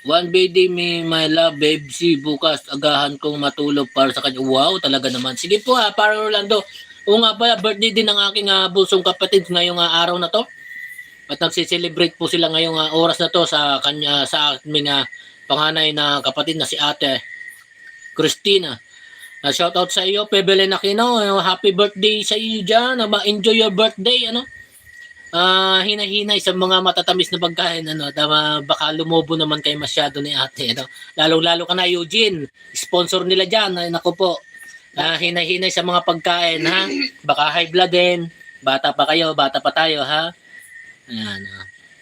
One day me, my love, babe, si bukas, agahan kong matulog para sa kanya. Wow, talaga naman. Sige po parang Rolando. Oo nga pala, birthday din ng aking bulsong kapatid ngayong araw na to. At nagsi-celebrate po sila ngayong oras na to sa aming panganay na kapatid na si Ate Christina. Shout out sa iyo, Pebelen Aquino. Happy birthday sa iyo dyan. Enjoy your birthday. Hinahinay sa mga matatamis na pagkain. Baka lumobo naman kayo masyado ni Ate. Lalo ka na, Eugene. Sponsor nila dyan. Naku po. Hinay-hinay sa mga pagkain, baka high blood din, bata pa tayo, ayan,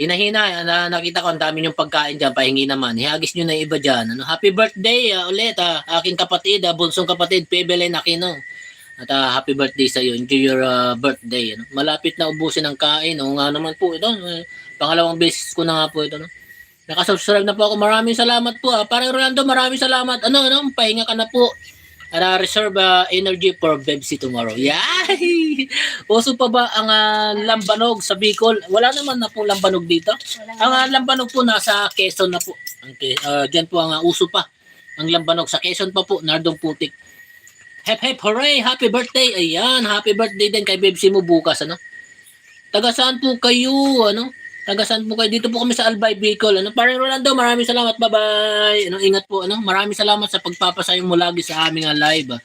hina-hina, nakita ko ang dami yung pagkain dyan, pahingi naman, ihagis nyo na iba dyan, happy birthday ulit, aking kapatid, bunsong kapatid, Pebelen Aquino, at happy birthday sa iyo, enjoy your birthday, malapit na ubusin ang kain, nga naman po ito, pangalawang beses ko na nga po ito, nakasubscribe na po ako, maraming salamat po, parang Rolando, maraming salamat, pahinga ka na po, reserve energy for Bebsi tomorrow. Yay! Uso pa ba ang lambanog sa Bicol? Wala naman na po lambanog dito. Ang lambanog po nasa Quezon na po. Diyan po ang uso pa. Ang lambanog sa Quezon pa po, Nardong Putik. Hep hep hooray, happy birthday. Ayan, happy birthday din kay Bebsi mo bukas, ano? Taga saan po kayo, ano? Taga saan po kayo? Dito po kami sa Albay, Bicol. Ano? Parang Rolando, maraming salamat. Bye-bye. Ano, ingat po, ano? Maraming salamat sa pagpapasayang mo lagi sa aming live.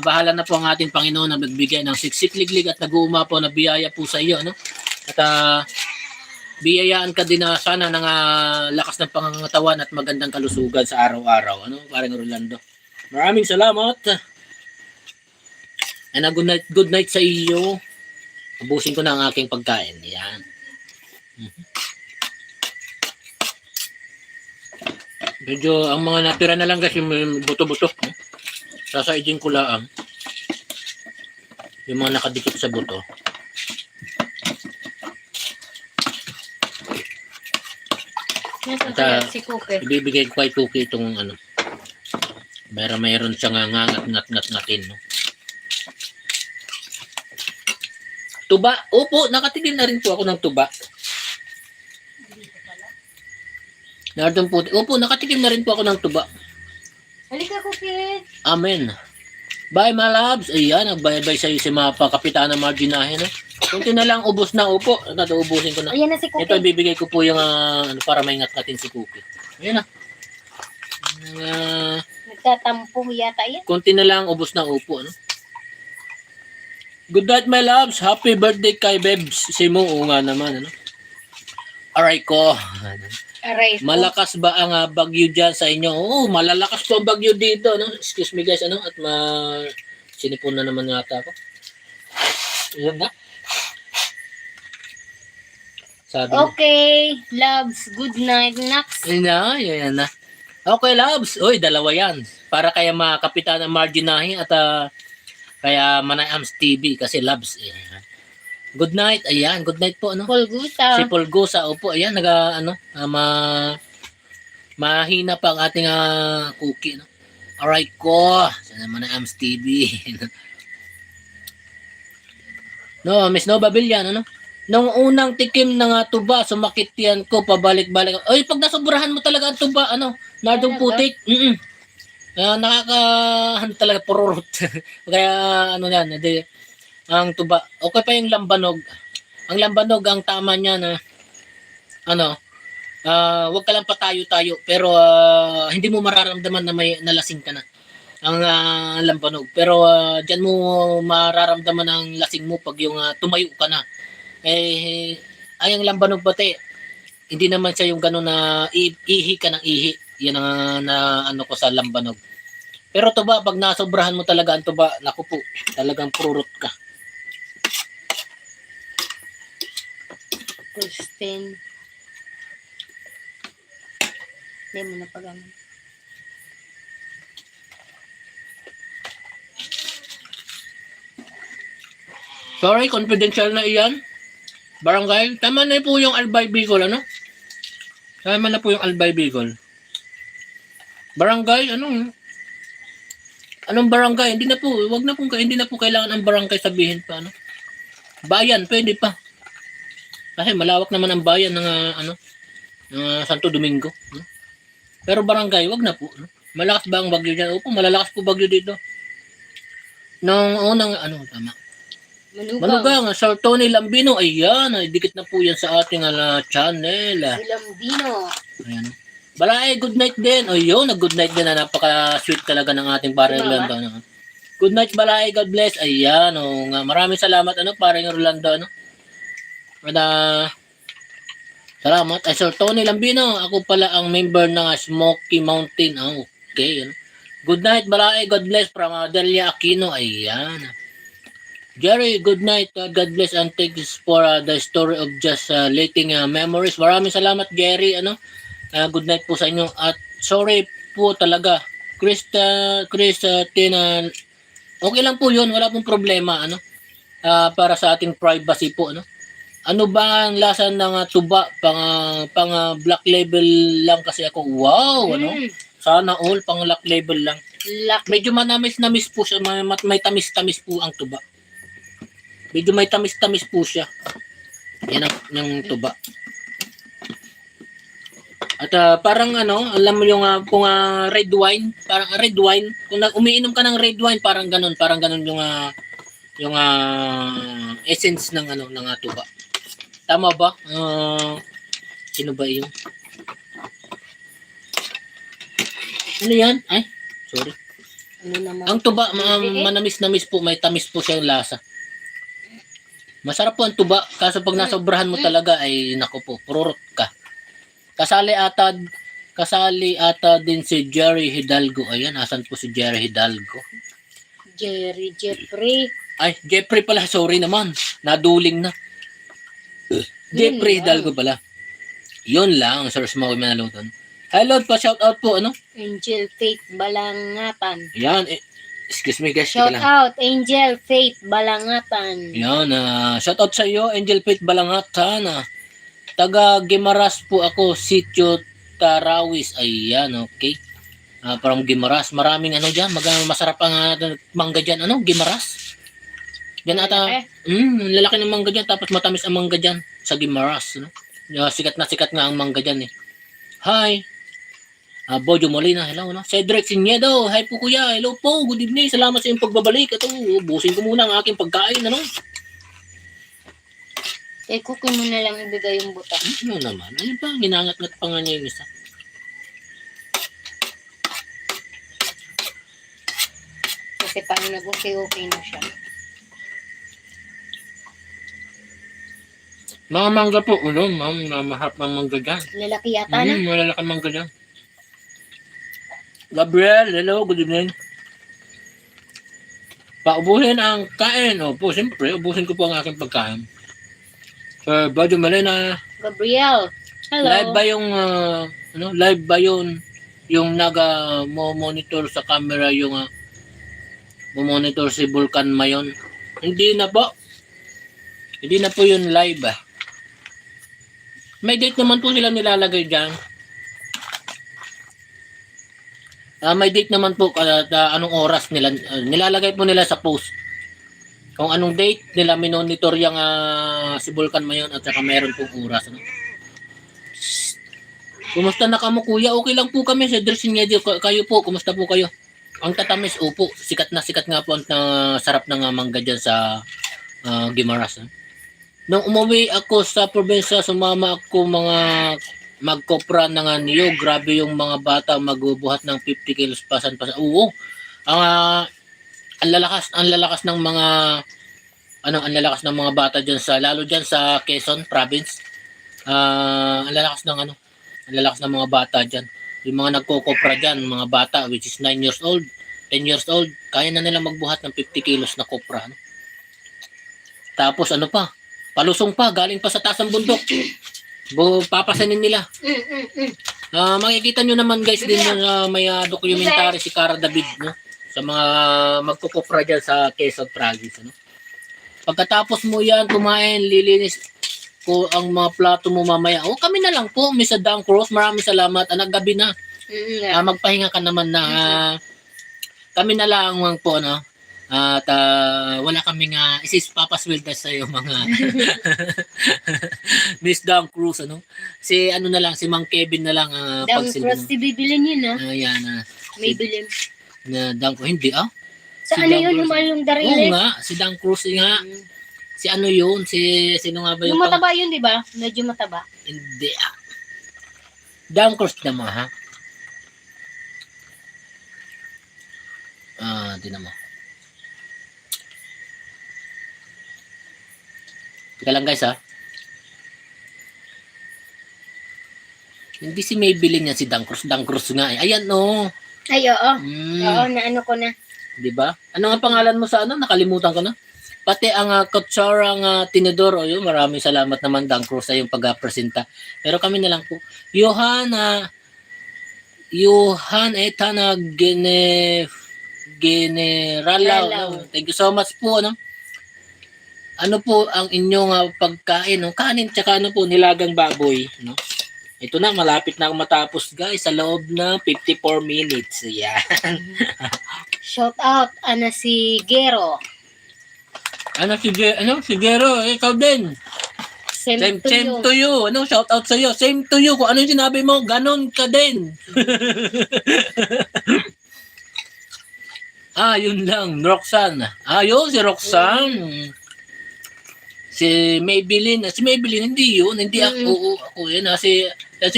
Bahala na po ang ating Panginoon na magbigay ng siksik-liglig at nag-uuma po na biyaya po sa iyo, ano? At biyayaan ka din na sana ng lakas ng pangangatawan at magandang kalusugan sa araw-araw, ano? Parang Rolando. Maraming salamat. And good night sa iyo. Ubusin ko na ang aking pagkain. Yan. Medyo ang mga natira na lang kasi yung buto-buto. Sasaidin ko lang yung mga nakadikit sa buto. Nasaan si Cookie? Ibibigay ko kay Cookie itong ano. Mayroon siyang ngat-ngat-ngatin. No? Tuba. Opo, nakatigil na rin po ako ng tuba. Nardong puti. Opo, nakatigil na rin po ako ng tuba. Halika, Cookie. Amen. Bye, my loves. Ayan, nagbay-bye sa iyo si mga Kapitana Marginahe. No? Kunti na lang, ubos na. Opo, ubusin ko na. Ayan na si Cookie. Ito, ibibigay ko po yung para maingat-ngatin si Cookie. Ayan na. Nagtatampo yata yan. Kunti na lang, ubos na. Opo, ano? Good night, my loves. Happy birthday kay Bebs. Simo, oo nga naman, ano? Aray ko. Aray ko. Malakas ba ang bagyo dyan sa inyo? Oo, malalakas po ang bagyo dito, no? Excuse me, guys, ano? At sinipon na naman yata ako. Ayan na. Sabi Okay, loves. Good night. Next. Ayan na. Okay, loves. Uy, dalawa yan. Para kaya mga Kapitana Marginahe at kaya Manayams TV kasi loves. Good night. Ayan, good night po, ano? Polgusa. Si Polgosa, opo, ayan, mahina pa ang ating Cookie, no? Alright ko, sa naman na Ams TV. No, Miss Nova Villan, ano? Nung unang tikim ng tuba, sumakit yan ko, pabalik-balik. Ay, pag nasobrahan mo talaga ang tuba, ano? Nardong putik. Talaga pururot. Kaya, ano yan, ang tuba. Okay pa yung lambanog. Ang lambanog, ang tama niya na, wag ka lang patayo-tayo, pero hindi mo mararamdaman na may nalasing ka na. Ang lambanog. Pero dyan mo mararamdaman ang lasing mo pag yung tumayo ka na. Ay ang lambanog pati, hindi naman siya yung gano'n na ihi ka ng ihi. Yan ang ano ko sa lambanog. Pero tuba, pag nasobrahan mo talaga ang tuba, naku po, talagang pururot ka. Kristen. Hindi mo na pag-amin. Sorry, confidential na iyan. Barangay, tama na po yung Albay Bicol, ano? Tama na po yung Albay Bicol. Barangay, anong barangay? Hindi na po, hindi na po kailangan ang barangay sabihin pa, ano? Bayan, pwede pa. Kasi malawak naman ang bayan ng Santo Domingo. No? Pero barangay, wag na po. No? Malakas ba ang bagyo dyan? Opo, malalakas po bagyo dito. Nung unang, tama. Manugang, Sir Tony Lambino. Ayan, dikit na po yan sa ating channel. Si Lambino. Ayan. Balay, good night din. O yun, good night din. Napaka-sweet talaga ng ating parang Rolando. Good night, Balay. God bless. Ayan, maraming salamat, parang Rolando, salamat. Ay, Sir Tony Lambino. Ako pala ang member ng Smoky Mountain. Okay. Good night, Balay. God bless from Delia Aquino. Ayan. Jerry, good night. God bless and thanks for the story of just letting memories. Maraming salamat, Jerry. Good night po sa inyo. At sorry po talaga. Tina, okay lang po yun. Wala pong problema. Para sa ating privacy po. Ano ba ang lasa ng tuba? Pang black label lang kasi ako. Wow, Sana all pang black label lang. Medyo manamis-namis po siya. May tamis-tamis po ang tuba. Medyo may tamis-tamis po siya. Yan ang tuba. At parang alam mo yung kung red wine, parang red wine, kung umiinom ka ng red wine, parang ganun yung essence ng ng tuba. Tama ba? Sino ba yung? Ano yan? Ay, sorry. Ano naman? Ang tuba, manamis-namis po, may tamis po siyang lasa. Masarap po ang tuba, kaso pag nasobrahan mo talaga ay nako po, pururot ka. Kasali ata din si Jerry Hidalgo. Ayan, asan po si Jerry Hidalgo? Jeffrey. Ay, Jeffrey pala, sorry naman. Naduling na. Jeffrey Hidalgo pala. Yun lang, Sir Smoky Manaluton. Hello pa, shout out po, Angel Faith Balangatan. Yan, excuse me guys. Shout out, Angel Faith Balangatan. Yan, shout out sa iyo, Angel Faith Balangatan. Taga Gimaras po ako, Sitio Tarawis. Ayan, okay. From Gimaras. Maraming dyan, masarap ang mangga dyan. Gimaras? Yan ata, lalaki ng mangga dyan, tapos matamis ang mangga dyan sa Gimaras. Sikat na sikat nga ang mangga dyan eh. Hi. Bojo Molina, hello, Cedric Siniedo, hi po kuya, hello po, good evening, salamat sa iyong pagbabalik. Ito, ubusin ko muna ang aking pagkain, Cookie mo na lang ibigay yung buta. Ano naman, ayun pa, ginangat-ngat pa nga niya yung isa. Kasi paano nag-okay na siya. Mga mangga po, ma'am, mahap ng mangga dyan. Lalaki yata na. Malalaki ang mangga dyan. Gabriel, hello, good evening. Paubuhin ang kain. Opo, siyempre, ubusin ko po ang aking pagkain. Bojo Molina. Gabriel, hello. Live ba yun yung monitor sa camera yung monitor si Vulcan Mayon? Hindi na po. Hindi na po yun live May date naman po sila nilalagay dyan. May date naman po anong oras nila nilalagay po nila sa post. Kung anong date nila minonitor yung si Vulcan Mayon at saka meron pong oras. Kumusta na kamo kuya? Okay lang po kami sa dressing niya. Kayo po, kumusta po kayo? Ang tatamis, opo. Sikat nga po ang sarap ng mangga dyan sa Gimaras. Nung umuwi ako sa probinsya, sumama ako magkopra ng niyo. Grabe yung mga bata magbubuhat ng 50 kilos pasan-pasan. Oo. Ang lalakas ng mga ang lalakas ng mga bata diyan lalo diyan sa Quezon province. Ang lalakas ng mga bata diyan. Yung mga nagkokopra diyan, mga bata which is 9 years old, 10 years old, kaya na nila magbuhat ng 50 kilos na kopra. Tapos palusong pa, galing pa sa taas ng bundok. Papasanin nila. Makikita nyo naman guys din may documentary si Cara David sa mga magkukupra dyan sa Quezon Province. Pagkatapos mo yan kumain, lilinis ko ang mga plato mo mamaya. Kami na lang po, Miss Adang Cruz, maraming salamat. Gabi na. Magpahinga ka naman na. Kami na lang po at wala kaming papaswelda sa iyo mga Miss Dang Cruz si na lang si Mang Kevin na lang Dang Cruz si bibilin yun ayan may bilin na Dang hindi sa si yun yung Dariles? Oo nga, si Dang Cruz nga si yun sino nga ba yung mataba yun di ba? Medyo mataba hindi Dang Cruz naman tinan mo. Teka lang guys Hindi si Maybelline yan si Dang Cruz. Dang Cruz nga Ayan Ay oo. Oo na ko na. Diba? Ano nga pangalan mo sa Nakalimutan ko na. Pati ang kutsarang tinidor. Yun, maraming salamat naman Dang Cruz sa yung pag-presenta. Pero kami na lang po. Johan Etana Generalaw. Thank you so much po ano po ang inyong pagkain kanin tsaka nilagang baboy ito na malapit na matapos guys sa loob ng 54 minutes yan. Shout out si Gero si Gero ikaw din Same to Same you. to you. Ano, shout out sa iyo. Same to you. Kung ano yung sinabi mo, ganon ka din. Yun lang. Roxanne. Yun, si Roxanne. Si Maybelline. Si Maybelline, hindi yun. Hindi ako yun. Si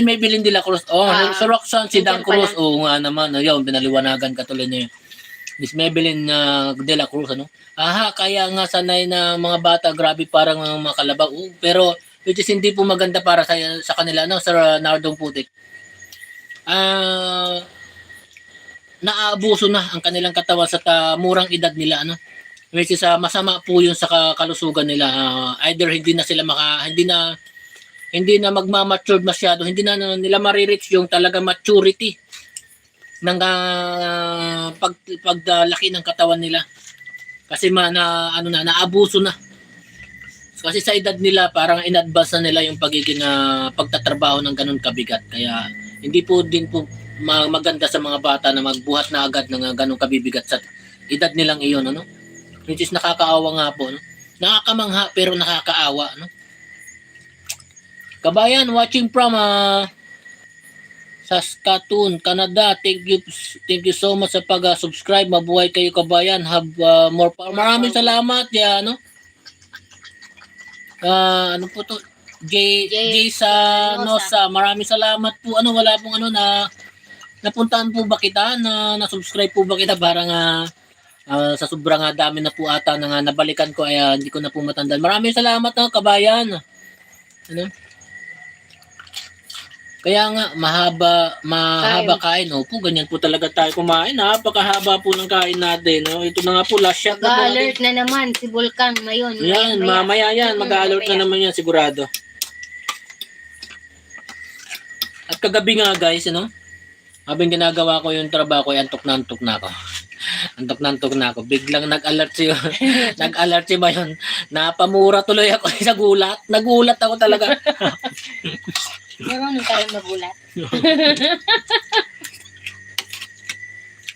Maybelline de la Cruz. Si Roxanne, si Dan nandiyan Cruz. pala. Oo nga naman. Yun, pinaliwanagan ka tuloy niya. Miss Maybelline de la Cruz, ano? Kaya nga sanay na mga bata, grabe parang mga kalabaw. Pero, which is hindi po maganda para sa kanila, no? Sa Nardong Putik. Naaabuso na ang kanilang katawan sa murang edad nila, ano? Which is masama po yun sa kalusugan nila. Either hindi na sila hindi na magmamature masyado, hindi na nila marireach yung talaga maturity ng paglalaki ng katawan nila. Kasi naabuso na. Kasi sa edad nila, parang in-advance na nila yung pagiging pagtatrabaho ng ganun kabigat. Kaya hindi po din po maganda sa mga bata na magbuhat na agad ng ganun kabibigat sa edad nilang iyon, ano? Which is nakakaawa nga po, no? Nakakamangha pero nakakaawa, no? Kabayan, watching from Saskatoon, Canada. Thank you so much sa pag-subscribe. Mabuhay kayo, kabayan. Have more power. Maraming salamat, no? Ano po to? Jay sa Nosa. Maraming salamat po. Wala pong napuntahan po ba kita? Na-subscribe po ba kita? Parang sa sobrang dami na po ata na nabalikan ko ay hindi ko na po matandaan. Maraming salamat, kabayan. Ano? Kaya nga, mahaba kain. Opo, ganyan po talaga tayo kumain. Napakahaba po ng kain natin. No? Ito na nga po, last shot na po. Mag-alert na naman si Volcan ngayon. Yan, mamaya yan. Mag-alert na naman yan, sigurado. At kagabi nga guys, habang ginagawa ko yung trabaho ko, antok na ako. Antok na ako. Biglang nag-alert si Mayon. Napamura tuloy ako sa gulat. Nagulat ako talaga. Meron ka rin magulat.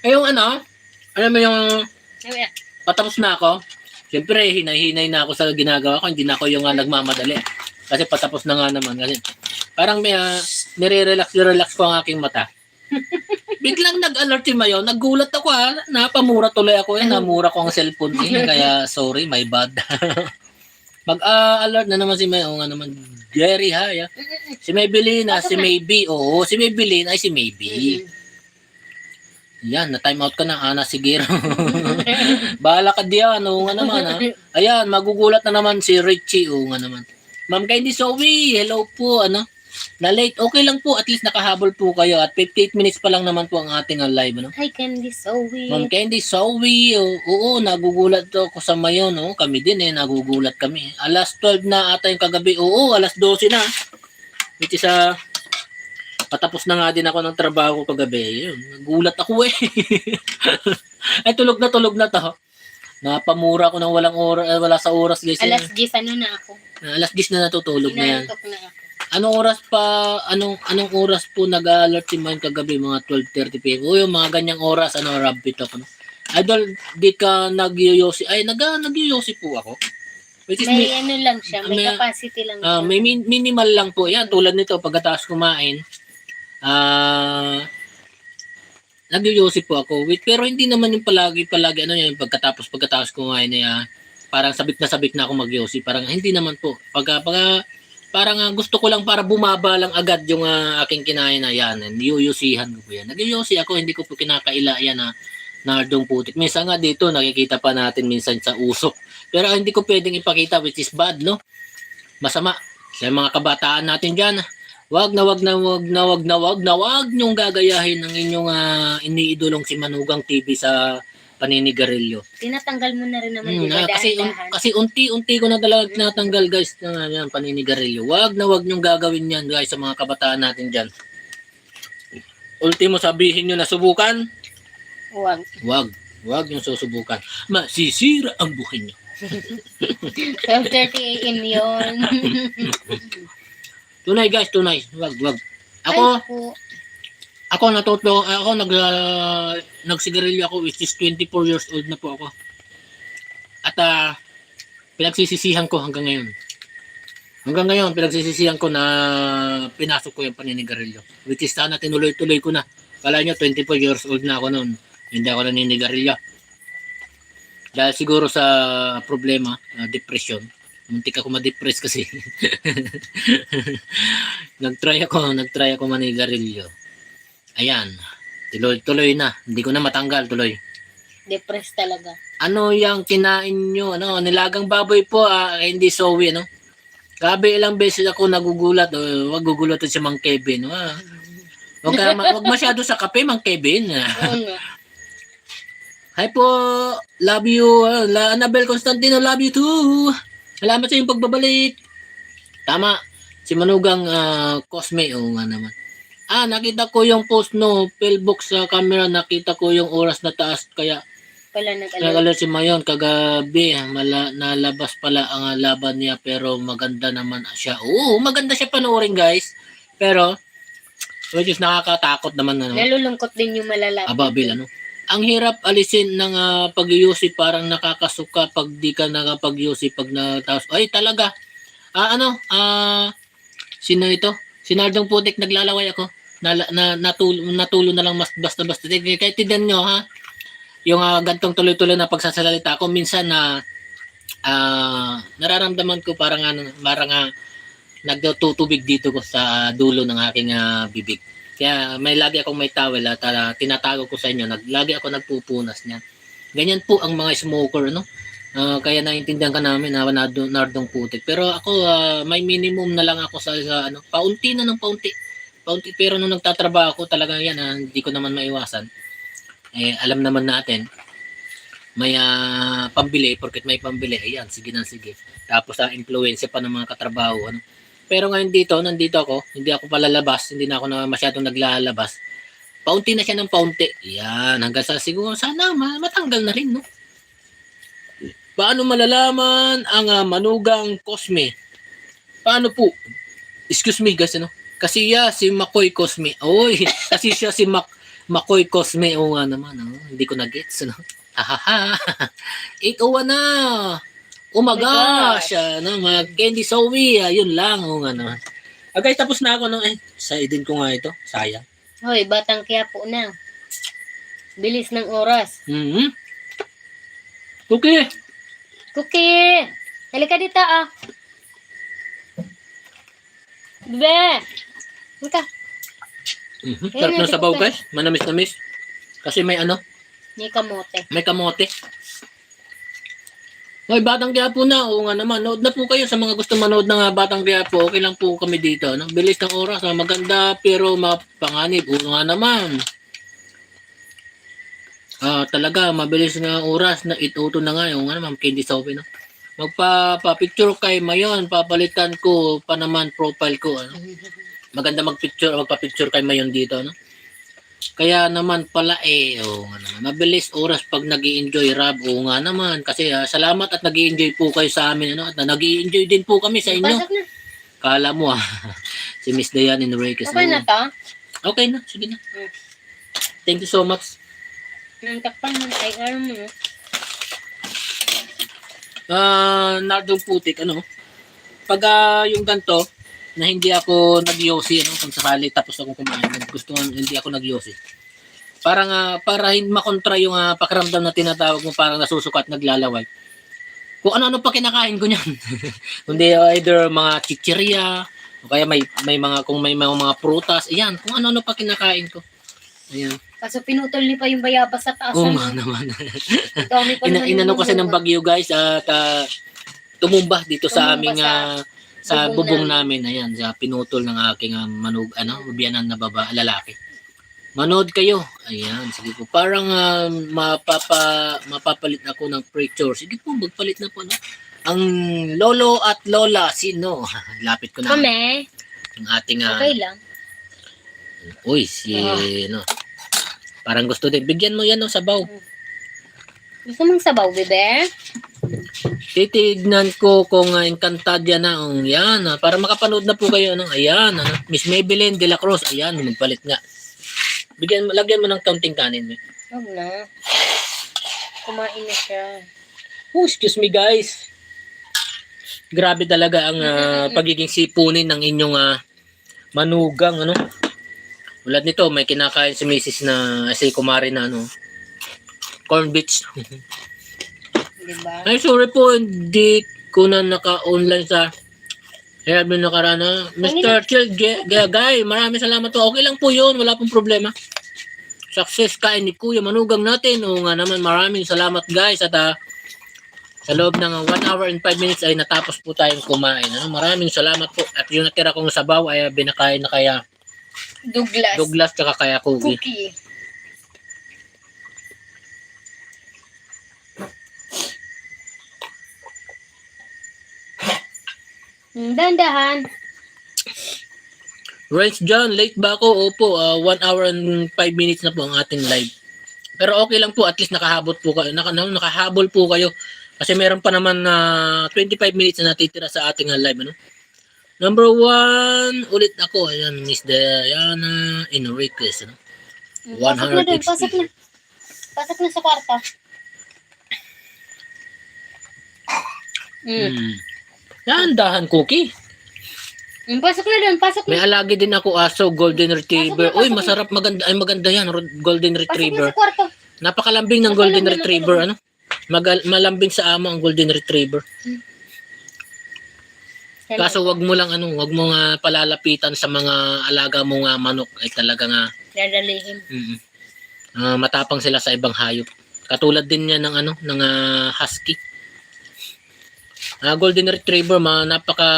Yung alam mo yung patapos na ako. Siyempre, hinay-hinay na ako sa ginagawa ko. Hindi na ako yung nagmamadali. Kasi patapos na nga naman. Kasi parang may nire-relax ko ang aking mata. Biglang nag-alert si Mayo. Nagulat ako Napamura tuloy ako. Namura ko ang cellphone. Kaya sorry, my bad. Mag-alert na naman si Mayo. Nga naman, Jerry si Maybelline si Maybe. Oo, si Maybelline ay si Maybe. Yan, na-time out ka na, Ana Sigero. Bahala ka diyan, nga naman Ayan, magugulat na naman si Richie, nga naman. Ma'am Candy Zoe, hello po, na late. Okay lang po, at least nakahabol po kayo at 58 minutes pa lang naman po ang ating live, Hi, Candy Zoe. Ma'am Candy Zoe, oo, nagugulat ako sa Mayon, kami din nagugulat kami. Alas 12 na ata yung kagabi, alas 12 na. Which is patapos na nga din ako ng trabaho kagabi. Yun, nagulat ako Ay, tulog na to. Napamura ko ng wala sa oras guys. Alas 10 na ako. Alas 10 na natutulog na yan. Inantok na ako. Anong oras po nag-alert si Mayon kagabi? Mga 12:30 PM. Yung mga ganyang oras, Rabbit ako. Idol, di ka nagyoyosi. Ay, nagyoyosi po ako. Which is may lang siya, may capacity lang siya. May minimal lang po. Yan, tulad nito, pagkatapos kumain, nagyoyosi po ako. Pero hindi naman yung palagi, yung pagkatapos kumain parang sabik na ako magyosi. Parang hindi naman po. Parang gusto ko lang para bumaba lang agad yung aking kinain na yan. Niyuyusihan ko po yan. Nagyoyosi ako, hindi ko po kinakaila yan Nardong Putik. Minsan nga dito, nakikita pa natin minsan sa usok. Pero hindi ko pwedeng ipakita, which is bad, no? Masama. Sa mga kabataan natin dyan, wag niyong gagayahin ng inyong iniidolong si Manugang TV sa paninigarilyo. Tinatanggal mo na rin naman, di ba? Kasi unti-unti ko na talaga tinatanggal, guys, ng paninigarilyo. Wag niyong gagawin yan, guys, sa mga kabataan natin dyan. Ultimo sabihin nyo na subukan? Wag yung susubukan. Masisira ang buhay nyo. 12:30 AM yun. Tunay guys, tunay. Wag. Ako nagsigarilyo ako, which is 24 years old na po ako. At pinagsisisihan ko hanggang ngayon. Hanggang ngayon, pinagsisisihan ko na pinasok ko yung paninigarilyo. Which is sana tinuloy-tuloy ko na. Kala nyo, 24 years old na ako noon. Hindi ako naninigarilyo. Dahil siguro sa problema, depression. Muntik ako ma-depress kasi. nagtry ako manigarilyo. Ayan. Tuloy na. Hindi ko na matanggal tuloy. Depressed talaga. Ano yung kinain nyo? Ano, nilagang baboy po, hindi sowi, no? Grabe, ilang beses ako nagugulat. Wag gugulatan si Mang Kevin. Wag masyado sa kape, Mang Kevin. Oo nga. Hi po. Love you. Annabel Constantino, love you too. Salamat sa iyong pagbabalik. Tama. Si Manugang Cosme. Oo nga naman. Nakita ko yung post no. Pillbox sa camera. Nakita ko yung oras na taas. Kaya Pala nag-alert. nag-alert si Mayon. Kagabi. Nalabas pala ang laban niya. Pero maganda naman siya. Oo, maganda siya panoorin guys. Pero, which is nakakatakot naman. Ano? Nalulungkot din yung malalapit. Ababil, ano? Ang hirap alisin ng pag-iusi, parang nakakasuka pag di ka nakapag-iusi pag natapos. Ay, talaga. Sino ito? Sinardong Putik, naglalaway ako. Natulo na lang mas basta-basta. Kahit tinan nyo, ha? Yung gantong tuloy-tuloy na pagsasalita ko, minsan na nararamdaman ko parang nagtutubig dito ko sa dulo ng aking bibig. Kaya lagi akong may towel at tinatago ko sa inyo. Lagi ako nagpupunas niyan. Ganyan po ang mga smoker, no? Kaya naiintindihan ka namin na nardong putik. Pero ako, may minimum na lang ako sa paunti na ng paunti. Paunti, pero nung nagtatrabaho ako talaga yan, hindi ko naman maiwasan. Alam naman natin, may pambili, porket may pambili, ayan, sige na sige. Tapos influensya pa ng mga katrabaho, ano? Pero ngayon nandito ako, hindi ako palalabas, hindi na ako na masyadong naglalabas. Paunti na siya ng paunti. Yan, hanggang sa siguro sana matanggal na rin, no? Paano malalaman ang Manugang Cosme? Paano po? Excuse me guys, ano? Kasi si Makoy Cosme. Oy, kasi siya si Makoy Cosme. Oo nga naman, hindi ko na-gets, no? Hahaha. 8:01 na. Oh my gosh, mga Candy Zoe, yun lang, nga naman. Guys, tapos na ako, no? Saidin ko nga ito, sayang. Hoy, Batang Quiapo na. Bilis ng oras. Okay. Cookie! Halika dito, Bebe! Halika. Sarap ng sabaw, guys. Manamis-namis. Kasi may May kamote. may kamote. Hoy, Batang Quiapo na. Oo nga naman. Nood na po kayo sa mga gusto manood ng Batang Quiapo. Okay lang po kami dito. No? Bilis ng oras. Maganda pero mapanganib. Oo nga naman. Talaga, mabilis nga oras na 8:02 na nga. Oo nga naman, Candy Zoe. No? Magpa-picture kay Mayon. Papalitan ko pa naman profile ko. Ano? Maganda magpa-picture kay Mayon dito. No? Kaya naman pala oo nga naman. Mabilis oras pag nag-i-enjoy Rab. Oo nga naman. Kasi salamat at nag-i-enjoy po kayo sa amin. At nag-i-enjoy din po kami sa inyo. Pasok na. Kala mo si Miss Dayan Enriquez. Okay na to? Okay na. Sige na. Thank you so much. Nang takpan ng tiger mo. Nardong Putik. Pag yung ganito, na hindi ako nag-yosi, kung sakali tapos ako kumain, gusto ko hindi ako nag-yosi. Parang para hindi makontra yung pakiramdam na tinatawag mo, parang nasusuka at naglalaway. Kung ano-ano pa kinakain ko niyan. Kundi either mga chichirya, o kaya may mga kung may mga prutas, ayan, kung ano-ano pa kinakain ko. Ayan. Kaso pinutol ni pa yung bayabas sa taas. Oo nga naman. Dami pa naman Inano kasi ng bagyo guys at tumumba dito sa aming sa bubong namin. Ayan, pinutol ng aking biyanan na lalaki. Manood kayo. Ayan, sige po. Parang mapapalit ako ng picture. Sige po, magpalit na po. No? Ang lolo at lola, sino? Lapit ko na. Kami? Ang ating okay lang. Uy, parang gusto din. Bigyan mo yan ng sabaw. Gusto mong sabaw, bebe? Titignan ko kung Encantadia na. Yan, para makapanood na po kayo. Ayan, Miss Maybelline de la Cruz. Ayan, magpalit nga. Lagyan mo ng kaunting kanin. Huwag na. Kumain na siya. Oh, excuse me guys. Grabe talaga ang pagiging sipunin ng inyong manugang, ano. Tulad nito, may kinakain si Mrs. na si Kumari na corn beach. Diba? Ay, sorry po, hindi ko na naka-online sa Airb na nakarana. Mr. Chill, Guy, maraming salamat po. Okay lang po yun, wala pong problema. Success kain ni Kuya Manugang natin. Oo nga naman, maraming salamat guys. At sa loob ng 1 hour and 5 minutes ay natapos po tayong kumain. Maraming salamat po. At yung natira kong sabaw ay binakain na kaya Douglas tsaka kaya Cookie. Dandahan. Rance John, late ba ako? Opo, 1 hour and 5 minutes na po ang ating live. Pero okay lang po, at least nakahabol po kayo. Nakahabol po kayo. Kasi meron pa naman na 25 minutes na natitira sa ating live. Number 1, ulit ako. Ayan, Miss Diana Enriquez. 100 XP. Pasok na sa kwarto. Yan, dahan Cookie. Pasok na doon, May alagi din ako aso, Golden Retriever. Uy, masarap, maganda. Ay, maganda yan, Golden Retriever. Pasok na sa kwarto. Napakalambing ng Golden Retriever, malambing sa amo ang Golden Retriever. Kaso wag mo lang wag mo nga palalapitan sa mga alaga mo nga manok ay talaga nga dadalihin. Matapang sila sa ibang hayop. Katulad din niya ng husky. Golden Retriever, napaka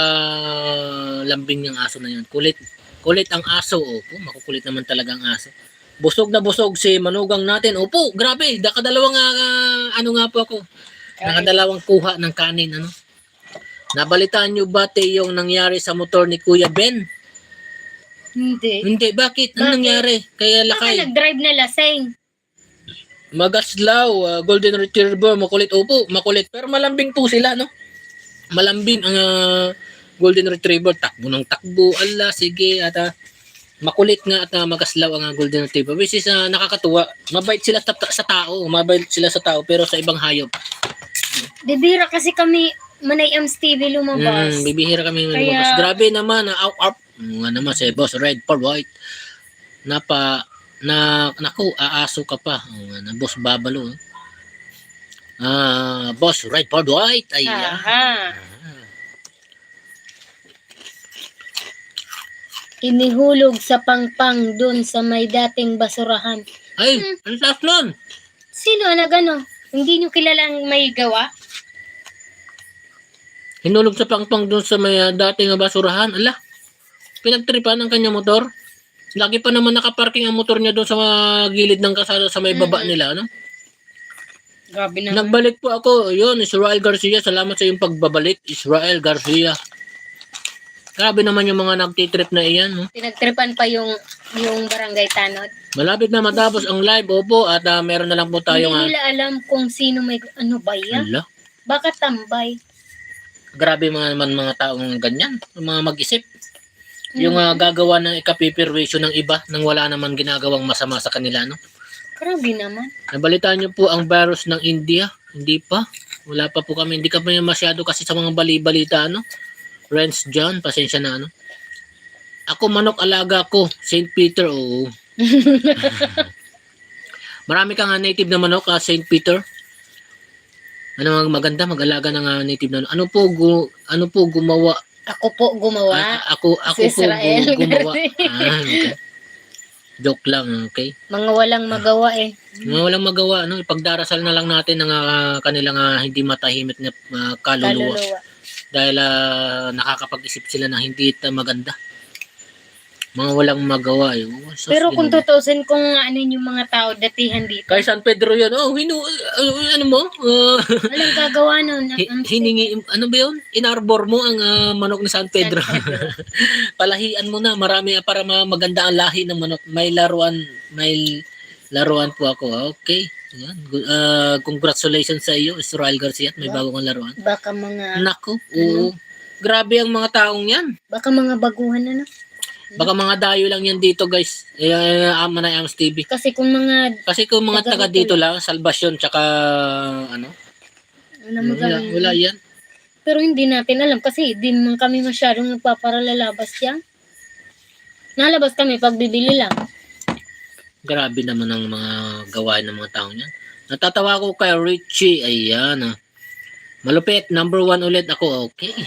lambing ng aso na 'yan. Kulit ang aso, opo, makukulit naman talaga ang aso. Busog na busog si Manugang natin. Opo, grabe, nakadalawang nga po ako. Nakadalawang kuha ng kanin, Nabalitaan niyo ba yung nangyari sa motor ni Kuya Ben? Hindi, bakit? Anong nangyari? Kaya lakay. Baka nag-drive na lasing. Magaslaw, Golden Retriever, makulit. Opo, makulit. Pero malambing po sila, Malambing ang Golden Retriever. Takbo ng takbo. Ala, sige. At makulit nga at magaslaw ang Golden Retriever. Which is nakakatuwa. Mabait sila sa tao. Mabait sila sa tao. Pero sa ibang hayop. Bibira kasi kami Manay Ams TV lumabas. Bibihira kami lumabas. Grabe naman. Nga naman si Boss Red for White. Naku, aaso ka pa. Boss Babalo. Boss Red for White. Ayan. Inihulog sa pangpang dun sa may dating basurahan. Ay, ang taas nun. Sino nagano? Hindi nyo kilalang may gawa? Hinulog sa pangpang dun sa may dating basurahan. Ala, pinagtripan ang kanyang motor. Lagi pa naman nakaparking ang motor niya dun sa gilid ng kasada sa may baba nila, Grabe naman. Nagbalik po ako. Yun, Israel Garcia. Salamat sa iyong pagbabalik, Israel Garcia. Grabe naman yung mga nagtitrip na iyan. Pinagtripan pa yung barangay Tanod. Malapit na matapos ang live. Opo, at meron na lang po tayo Hindi nila alam kung sino may ba yan? Ala, Baka tambay. grabe mga taong ganyan. Mga mag-isip. Yung gagawa ng ikapipirwisyo ng iba nang wala naman ginagawang masama sa kanila, Grabe naman. Nabalitaan niyo po ang virus ng India? Hindi pa. Wala pa po kami. Hindi kami masyado kasi sa mga bali-balita, Rance John, pasensya na, Ako, manok alaga ko. St. Peter, oo. Marami ka nga native na manok, St. Peter. Ano maganda, mag-alaga ng native na. Ano po gumawa? Ako po gumawa. Ako Si po Israel gumawa. Garcia. Okay. Joke lang, okay? Mga walang magawa eh. Mga walang magawa, ipagdarasal na lang natin ang kanilang hindi matahimik na kaluluwa. Dahil nakakapag-isip sila na hindi maganda. Mga walang magawa. Pero kung tutusin kung ano yung mga tao datihan dito. Kay San Pedro yan, ano mo? Walang gagawa nun. Hiningi, ano ba yun? Inarbor mo ang manok ni San Pedro. Palahian mo na, marami para maganda ang lahi ng manok. May laruan po ako. Okay. Yan. Congratulations sa iyo, Israel Garcia. May bago kang laruan. Baka mga... Nako, oo. Grabe ang mga taong yan. Baka mga baguhan Baka mga dayo lang yan dito, guys. Manay Ams TV. Kasi kung mga taga dito lang, Salvation, tsaka wala wala yan. pero hindi natin alam kasi di naman kami masyadong nagpaparalalabas yan. Nalabas kami pag bibili lang. Grabe naman ang mga gawain ng mga tao niyan. Natatawa ko kay Richie. Ayan. Malupit. Number 1 ulit ako. Okay.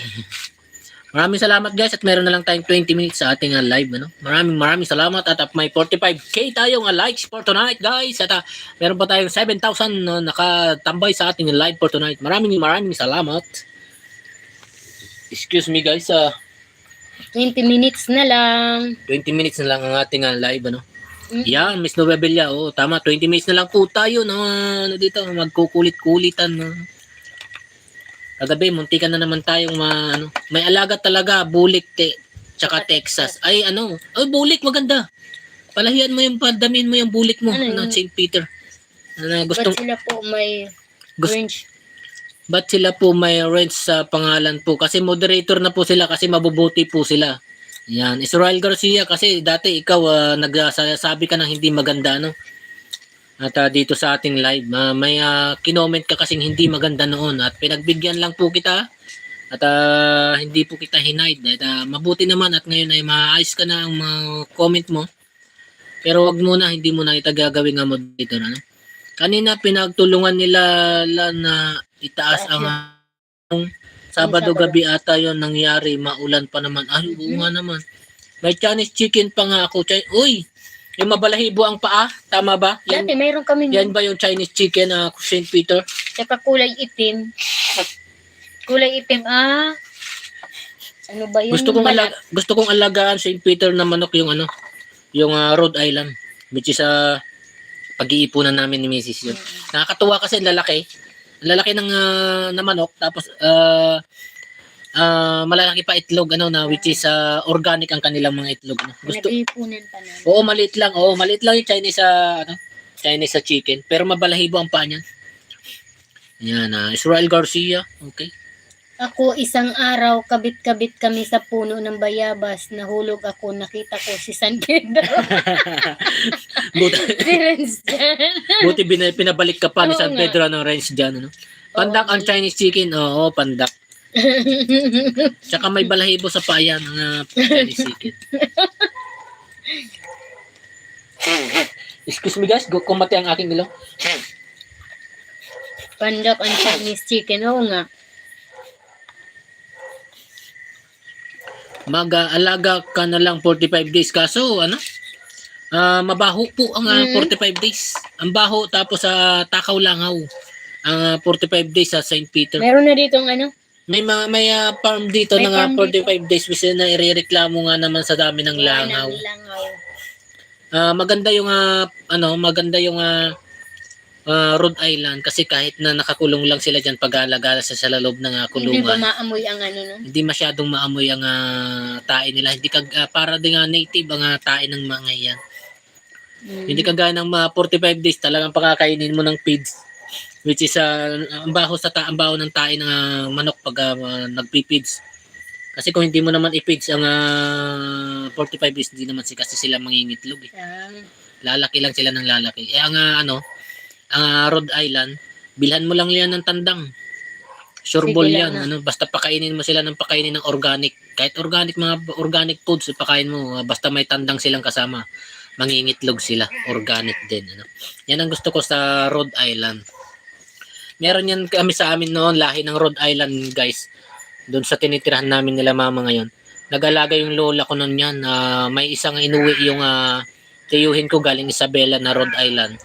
Maraming salamat guys at meron na lang tayong 20 minutes sa ating live. Ano? Maraming salamat at may 45k tayong likes for tonight guys. At meron pa tayong 7,000 nakatambay sa ating live for tonight. Maraming salamat. Excuse me guys. 20 minutes na lang. 20 minutes na lang ang ating live. Ano? Yan, Miss Novebella. Oh, tama. 20 minutes na lang po tayo. No? Dito, magkukulit-kulitan. No? Kagabi, muntikan na naman tayong may alaga talaga, bulik, tsaka Texas. Ay, bulik, maganda. Palahian mo yung, padamin mo yung bulik mo, St. Peter. Ba't sila po may range? Ba't sila po may range sa pangalan po? Kasi moderator na po sila, kasi mabubuti po sila. Yan, Israel Garcia, kasi dati ikaw, nagsasabi ka ng hindi maganda, no? At dito sa ating live, may kinoment ka kasing hindi maganda noon at pinagbigyan lang po kita at hindi po kita hinide. At mabuti naman at ngayon ay maayos ka na ang mga comment mo. Pero wag muna, hindi mo na itagagawin nga moderator. Ano? Kanina pinagtulungan nila na itaas ang Sabado gabi ata yon nangyari, maulan pa naman. Ay, oo nga naman. May Chinese chicken pa nga ako. Uy! Yung mabalahibo ang paa, tama ba? Yan, Dati, mayroon kami yan ba yung Chinese chicken na St. Peter? Saka kulay itim. Kulay itim, ano ba yun? Gusto kong alagaan St. Peter na manok yung yung Rhode Island. Which is pag-iipunan namin ni Mrs. yun. Nakakatuwa kasi lalaki. Lalaki ng na manok. Tapos malalaki pa itlog which is organic ang kanilang mga itlog. Nag-iipunan pa na. Oo, maliit lang yung Chinese Chinese chicken, pero mabalahibo ang paa niyan. Yan, Israel Garcia. Okay. Ako isang araw kabit-kabit kami sa puno ng bayabas, nahulog ako, nakita ko si San Pedro. Buti pinabalik ka pa ni San Pedro ng range dyan. Pandak ang Chinese chicken. Oo, pandak. Tsaka may balahibo sa paya ng Chinese chicken. Excuse me guys, kumati ang aking ilong. Pandak ang Chinese chicken. Oo nga. Mag-alaga ka na lang 45 days. Kaso mabaho po ang 45 days. Ang baho, tapos takaw langaw ang 45 days sa St. Peter. Meron na dito May farm dito May na farm 45 days kasi na irereklamo nga naman sa dami ng langaw. Maganda yung Rhode Island kasi kahit na nakakulong lang sila diyan pag-aalaga sa loob ng kulungan. Hindi ba maamoy ang Hindi masyadong maamoy ang tae nila. Hindi para din native ang tae ng mga yan. Hindi kagaya ng 45 days talagang pakakainin mo ng feeds. Which is ang baho ng tae ng manok pag nagpipids. Kasi kung hindi mo naman i-feeds ang 45 days, hindi naman kasi sila mangingitlog. Lalaki lang sila ng lalaki. Ang Rhode Island, bilhan mo lang yan ng tandang. Sureball yan. Basta pakainin mo sila ng pakainin ng organic. Kahit mga organic foods, pakain mo. Basta may tandang silang kasama. Mangingitlog sila. Organic din. Yan ang gusto ko sa Rhode Island. Meron yan kami sa amin noon, lahi ng Rhode Island guys. Doon sa tinitirahan namin nila mama ngayon. Nag-alaga yung lola ko noon yan. May isang inuwi yung tiyuhin ko galing Isabela na Rhode Island.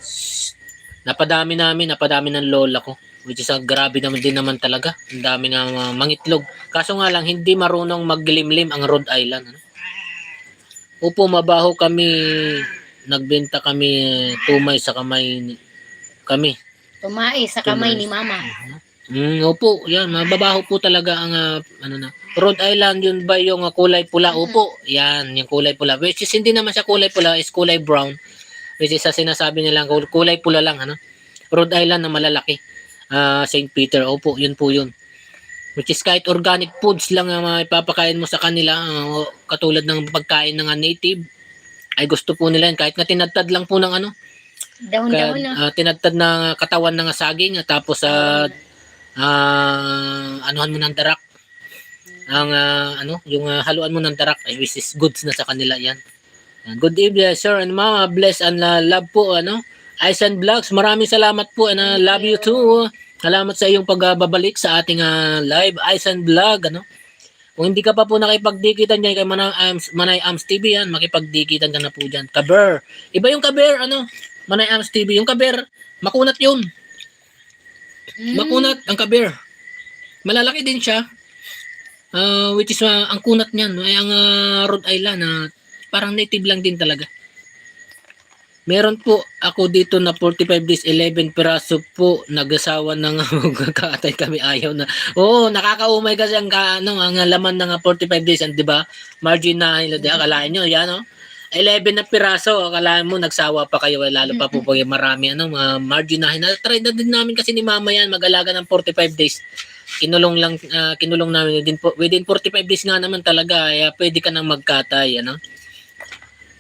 Napadami ng lola ko. Which is grabe naman din naman talaga. Ang dami nga mangitlog. Kaso nga lang, hindi marunong maglimlim ang Rhode Island. Upo, mabaho kami. Nagbenta kami tumay sa kamay kami. Tumai sa kamay ni mama. Opo, yan. Mababaho po talaga ang Rhode Island, yun ba yung kulay pula? Opo, yan, yung kulay pula. Which is hindi naman siya kulay pula, is kulay brown. Which is sinasabi nila kulay pula lang. Rhode Island na malalaki. St. Peter, opo, yun po yun. Which is kahit organic foods lang ang ipapakain mo sa kanila, katulad ng pagkain ng native, ay gusto po nila yan. Kahit na tinadtad lang po ng Dahon-dahon tinadtad na katawan ng saging, tapos anuhan mo ng darak, ang yung haluan mo ng darak ay which is goods na sa kanila yan. Good evening, sir and mama. Bless and love po, Aisan Vlogs. Maraming salamat po and love you too. Salamat sa iyong pagbabalik sa ating live Aisan Vlog, Kung hindi ka pa po nakipagdikitan dyan kay Manay Ams TV yan, makipagdikitan ka na po dyan. Kaber. Iba yung kaber, Manay Ams TV. Yung kaber, makunat yun. Makunat ang kaber. Malalaki din siya. Which is ang kunat niyan ay ang Rhode Island parang native lang din talaga. Meron po ako dito na 45 days, 11 piraso po nagasawa ng magkakatay kami ayaw na. Oo, nakakaumay kasi ang laman ng 45 days, 'di ba? Margin na akalain nyo, yan 11 na piraso, akalain mo nagsawa pa kayo, lalo pa po pag marami mga margin na. Try na din namin kasi ni mama yan mag-alaga ng 45 days. Kinulong namin din po within 45 days nga naman talaga, pwede ka nang magkatay,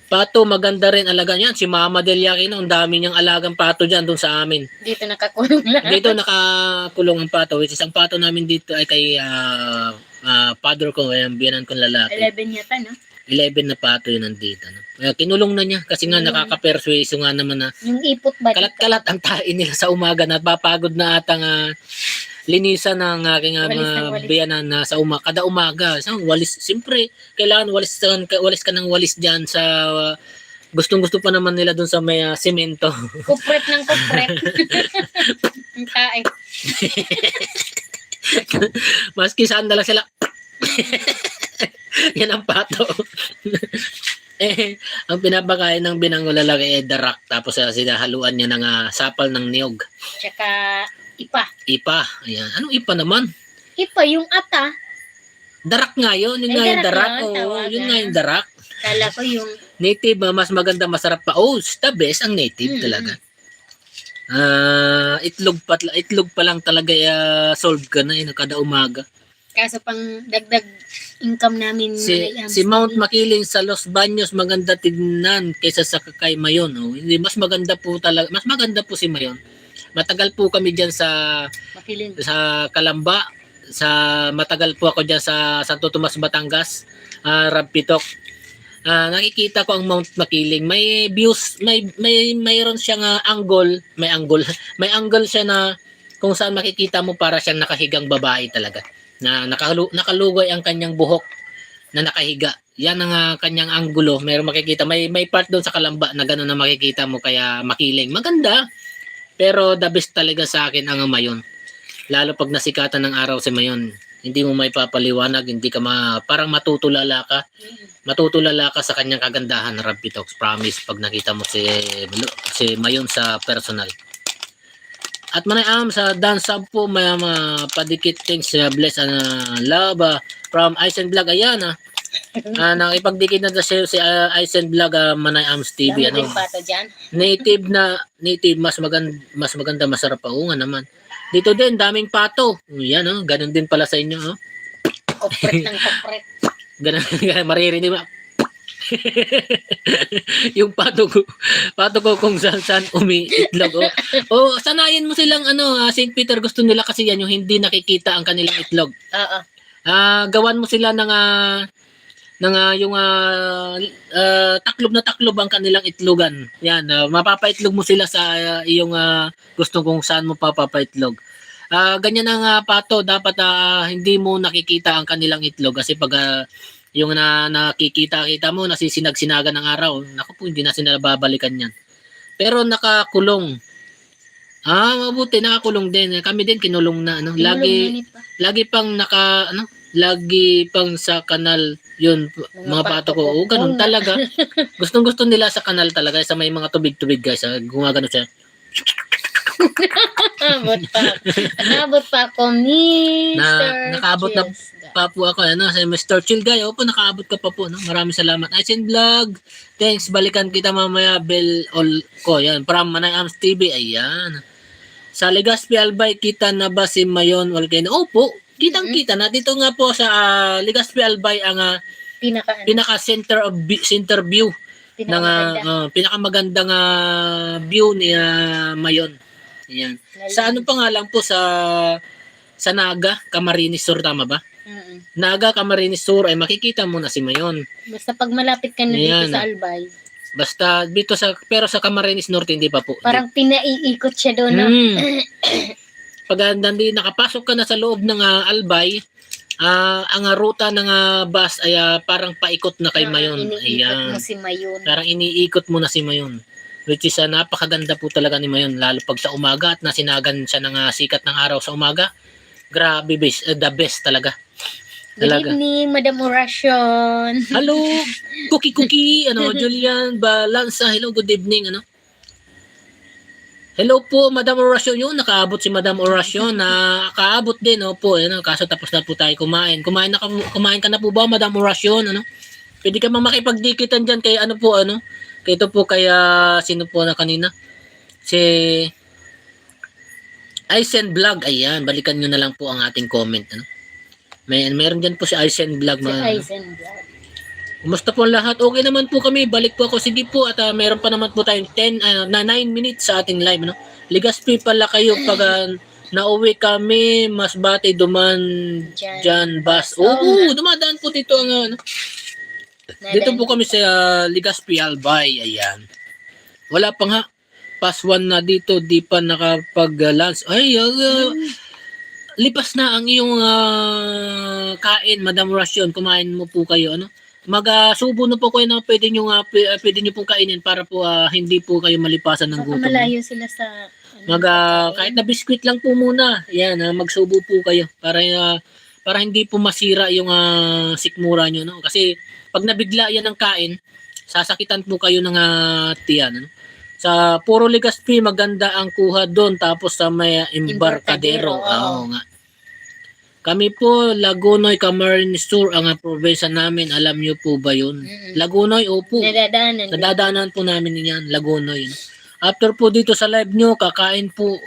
Pato, maganda rin alaga niyan. Si Mama Del Yaqui, ang dami niyang alagang pato dyan doon sa amin. Dito nakakulong lang. Dito nakakulong ang pato, which is ang pato namin dito ay kay father ko, ang biyanan kong lalaki. 11 yata, no? 11 na pato yun nandito. Kinulong na niya kasi nga nakaka-persuaso nga naman na yung ipot ba? kalat-kalat ang tain nila sa umaga na papagod na atang linisan ng aking biyanan na sa kada umaga. So, walis, siyempre, kailangan walis ka ng walis dyan sa gustong-gusto pa naman nila dun sa may semento. Kupret ng kupret. Ang tae. Maski saan lang sila. Yan ang pato. Ang pinapakain ng binang lalaki ay darak. Tapos sinahaluan niya ng sapal ng niyog. Tsaka ipa. Ipa. Ayan. Anong ipa naman? Ipa, yung ata. Darak nga yun. Yun nga yung darak. Yun nga yung darak. Kala ko yung native, mas maganda, masarap pa. The best ang native talaga. Itlog pa lang talaga solve ka na kada umaga. Kaso pang dagdag income namin. Si Mount Makiling sa Los Baños maganda tignan kaysa sa kay Mayon. Hindi, mas maganda po talaga. Mas maganda po si Mayon. Matagal po kami diyan sa Makiling. Sa Kalamba. Matagal po ako diyan sa Santo Tomas, Batangas. Rampitok. Nakikita ko ang Mount Makiling. May views, mayroon siyang angle, may angle siya na kung saan makikita mo para siyang nakahigang babae talaga. Na nakalugay ang kanyang buhok na nakahiga. Yan ang kanyang anggulo. Mayroon makikita. May part doon sa Kalamba na gano'n na makikita mo kaya Makiling. Maganda. Pero the best talaga sa akin ang Mayon. Lalo pag nasikatan ng araw si Mayon. Hindi mo may papaliwanag. Hindi ka parang matutulala ka. Matutulala ka sa kanyang kagandahan. Rabbi Talks. Promise pag nakita mo si Mayon sa personal. At manayam sa dance sub po may padikit things bless and love from Aisan Vlog. Ayan nakipagdikit na si Aisan Vlog Manayams TV. Native mas maganda masarap pa nga naman. Dito din daming pato. Yan ganun din pala sa inyo Kopret ng kopret. Ganun maririnig mo. Yung pato ko kung saan umiitlog. Sanayin mo silang St. Peter, gusto nila kasi yan yung hindi nakikita ang kanilang itlog. Oo. Gawan mo sila ng yung taklob na taklob ang kanilang itlogan. Yan, mapapaitlog mo sila sa iyong gusto kung saan mo papapaitlog. Ganyan ang pato, dapat hindi mo nakikita ang kanilang itlog kasi pag yung nakikita mo nasisinag-sinagan ng araw, naku po, hindi na sila babalikan yan. Pero nakakulong. Mabuti nakakulong din. Kami din kinulong na lagi pang lagi pang sa kanal yun mga pato ko. Ganun talaga. Gustong-gusto nila sa kanal talaga sa may mga tubig-tubig guys. Gumagano siya. Nakaabot pa ako, Mr. Nakaabot na pa po ako sa Mr. Chill Guy. Opo, nakaabot ka pa po. Maraming salamat. Aisan Vlog. Thanks. Balikan kita mamaya. Bell all ko. Yan. From Manayams TV. Ayan. Sa Legazpi Albay, kita na ba si Mayon Volcano? Opo. Kitang-kita na. Dito nga po sa Legazpi Albay ang pinaka center view ng pinakamagandang view ni Mayon. Ayan. Sa ano pa nga lang po sa Naga, Camarines Sur, tama ba? Naga Camarines Sur ay makikita mo na si Mayon. Basta pag malapit ka na Ayan. dito sa Albay. Basta dito pero sa Camarines Norte hindi pa po. Parang pinaiikot siya doon. No? Pag nakapasok ka na sa loob ng Albay, ang ruta ng bus ay parang paikot na kay Mayon. Iniikot mo si Mayon. Parang iniikot mo na si Mayon. Which is napakaganda po talaga ni Mayon. Lalo pag sa umaga at nasinagan siya ng sikat ng araw sa umaga. Grabe, the best talaga. Good evening, Madam Orasyon. Hello, Cookie, Julian Balanza. Hello, good evening, Hello po, Madam Orasyon. Yun, nakaabot si Madam Orasyon. Nakaabot din, po. Kaso tapos na po tayo kumain. Kumain ka na po ba, Madam Orasyon? Pwede ka makipagdikitan dyan kay Kay ito po kaya sino po na kanina? Si Aizen Vlog. Ayan, balikan nyo na lang po ang ating comment. Meron dyan po si Aizen Vlog. Aizen Vlog. Kumusta po ang lahat? Okay naman po kami. Balik po ako. Sige po. At meron pa naman po tayong 9 minutes sa ating live. Ligaspi pala kayo pag nauwi kami. Masbate duman dyan bus. Dumadaan po dito ang dito po kami sa Ligaspi Albay. Ayan. Wala pa nga. Pass 1 na dito. Di pa nakapag-lunch. Lipas na ang iyong kain, Madam Rasyon. Kumain mo po kayo, Mag-subo na po kayo na pwede nyo pong kainin para po hindi po kayo malipasan ng gutom. Malayo sila sa... Kahit na biskwit lang po muna. Yan, magsubo po kayo para hindi po masira yung sikmura nyo. Kasi pag nabigla yan ng kain, sasakitan po kayo ng tiyan. Sa Puro Ligaspi, maganda ang kuha doon. Tapos sa may Embarcadero. Oo nga. Kami po, Lagunoy, Camarines Sur, ang probinsya namin. Alam niyo po ba yun? Lagunoy, opo. Nadadaanan po namin yan, Lagunoy. After po dito sa live nyo, kakain po,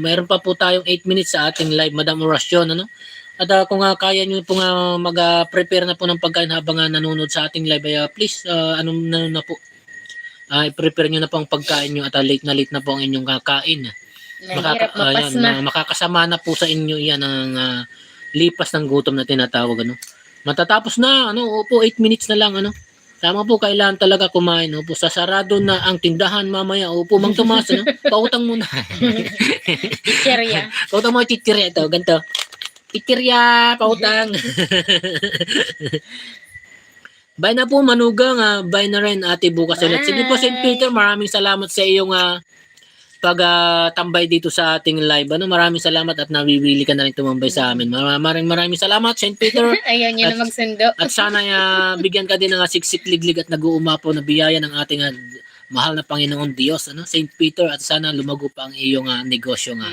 mayroon pa po tayong 8 minutes sa ating live, Madam Orasyon, At kung kaya nyo po mag-prepare na po ng pagkain habang nanonood sa ating live, please, na po. I-prepare nyo na po ang pagkain nyo at late na po ang inyong kakain. Makakasama na po sa inyo yan ang lipas ng gutom na tinatawag. Matatapos na, opo, 8 minutes na lang. Tama po, kailangan talaga kumain. Opo, sasarado na ang tindahan mamaya. Opo, Mang Tomas, pautang muna. Chichirya. Pautang mo, chichirya ito, ganito. Chichirya, pautang. Bye na po, Manugang. Bye na rin, ate, bukas ulit. Sige po, St. Peter, maraming salamat sa iyong pag-tambay dito sa ating live. Maraming salamat at nawiwili ka na rin tumambay sa amin. Maraming salamat, St. Peter. Ayaw niya na magsundo. At sana bigyan ka din ng siksik-liglig at nag-uumapaw na biyaya ng ating mahal na Panginoon Diyos. St. Peter, at sana lumago pa ang iyong negosyo nga.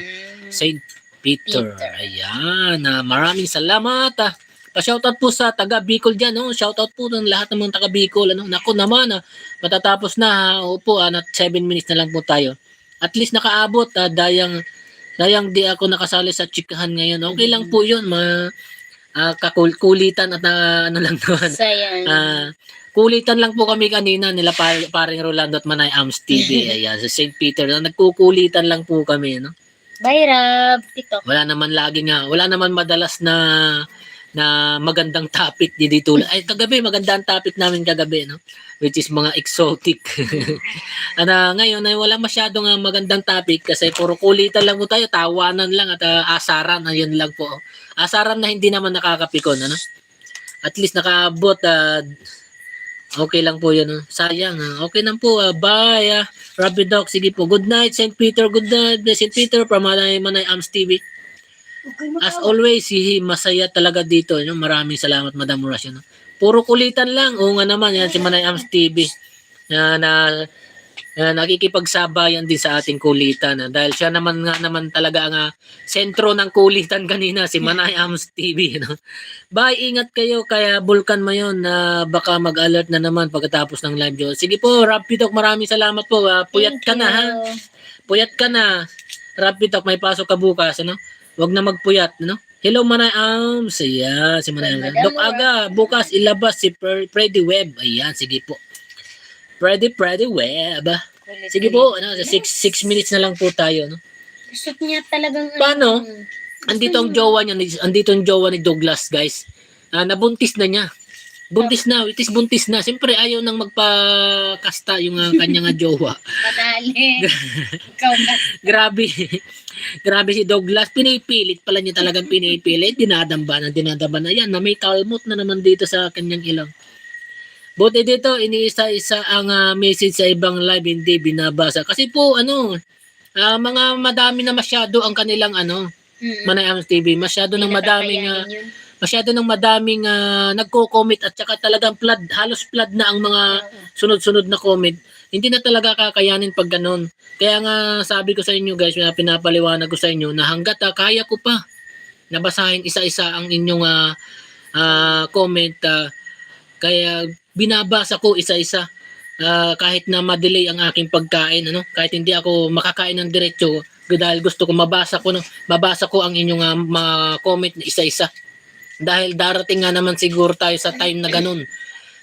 St. Peter. Ayan. Maraming salamat. Pa-shoutout po sa taga Bicol dyan. Shoutout po ng lahat ng mga taga Bicol. Naku naman, matatapos na. Opo, 7 minutes na lang po tayo. At least nakaabot. Dayang di ako nakasali sa chikahan ngayon. Okay lang po yun. Kulitan at lang naman. Kulitan lang po kami kanina nila paring Rolando at Manay Ams TV. Ayan, sa St. Peter. Nagkukulitan lang po kami. Bye, Rab. Tito. Wala naman madalas na magandang topic dito. Ay, kagabi, magandang topic namin kagabi, which is mga exotic. Ngayon ay wala masyadong magandang topic kasi puro kulitan lang po tayo, tawanan lang at asaran, ayun lang po. Asaran na hindi naman nakakapikon, At least nakaabot, okay lang po yun, Sayang, okay lang po, bye, Robby Doc, sige po, good night, St. Peter, good night, St. Peter, from Manay Ams TV. As always, masaya talaga dito. Maraming salamat, Madam Orasyon. Puro kulitan lang. Oo nga naman, yan si Manay Ams TV. Nakikipagsabayan din sa ating kulitan. Dahil siya naman talaga ang sentro ng kulitan kanina, si Manay Ams TV. Bye, ingat kayo. Kaya Vulcan Mayon na baka mag-alert na naman pagkatapos ng live. Sige po, Rappi Doc, maraming salamat po. Puyat ka na, ha? Puyat ka na. Rappi Doc, may pasok ka bukas, Huwag na magpuyat, Hello, Manay Ams. Ayan, si Manay Ams. Dok Aga, bukas ilabas si Freddy Web. Ayan, sige po. Freddy Web. Sige po, 6 minutes na lang po tayo, Gusto niya talagang... Paano? andito ang jowa niya, andito ang jowa ni Douglas, guys. Nabuntis na niya. Buntis na, it is buntis na. Siyempre ayaw nang magpakasta yung kanyang jowa. Madali. Ikaw na. Grabe. Grabe si Douglas. Pinipilit pala niya talagang pinipilit. Dinadamba na. Yan, na may kalmot na naman dito sa kanyang ilong. Buti dito, iniisa-isa ang message sa ibang live, hindi binabasa. Kasi po, mga madami na masyado ang kanilang Manay Ams TV. Masyado nang madaming nagko-comment at saka talagang halos flood na ang mga sunod-sunod na comment. Hindi na talaga kakayanin pag ganun. Kaya nga sabi ko sa inyo guys, pinapaliwanag ko sa inyo na hanggat kaya ko pa nabasahin isa-isa ang inyong comment. Kaya binabasa ko isa-isa kahit na ma-delay ang aking pagkain. Kahit hindi ako makakain ng diretso dahil gusto ko mabasa ko ang inyong mga comment na isa-isa. Dahil darating nga naman siguro tayo sa time na ganun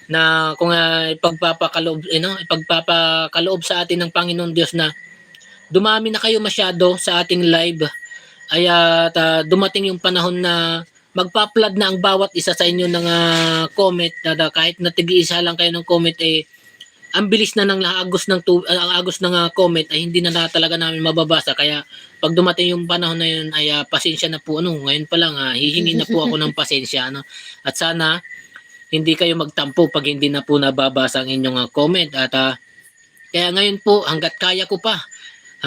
na kung ipagpapakaloob sa atin ng Panginoon Diyos na dumami na kayo masyado sa ating live ay dumating yung panahon na magpa-flood na ang bawat isa sa inyo ng comment kahit na tig-isa lang kayo ng comment ang bilis na ng agos ng comment ay hindi na talaga namin mababasa. Kaya pag dumating yung panahon na yun ay pasensya na po. Ngayon pa lang hihingi na po ako ng pasensya. At sana hindi kayo magtampo pag hindi na po nababasa ang inyong comment. At kaya ngayon po hanggat kaya ko pa,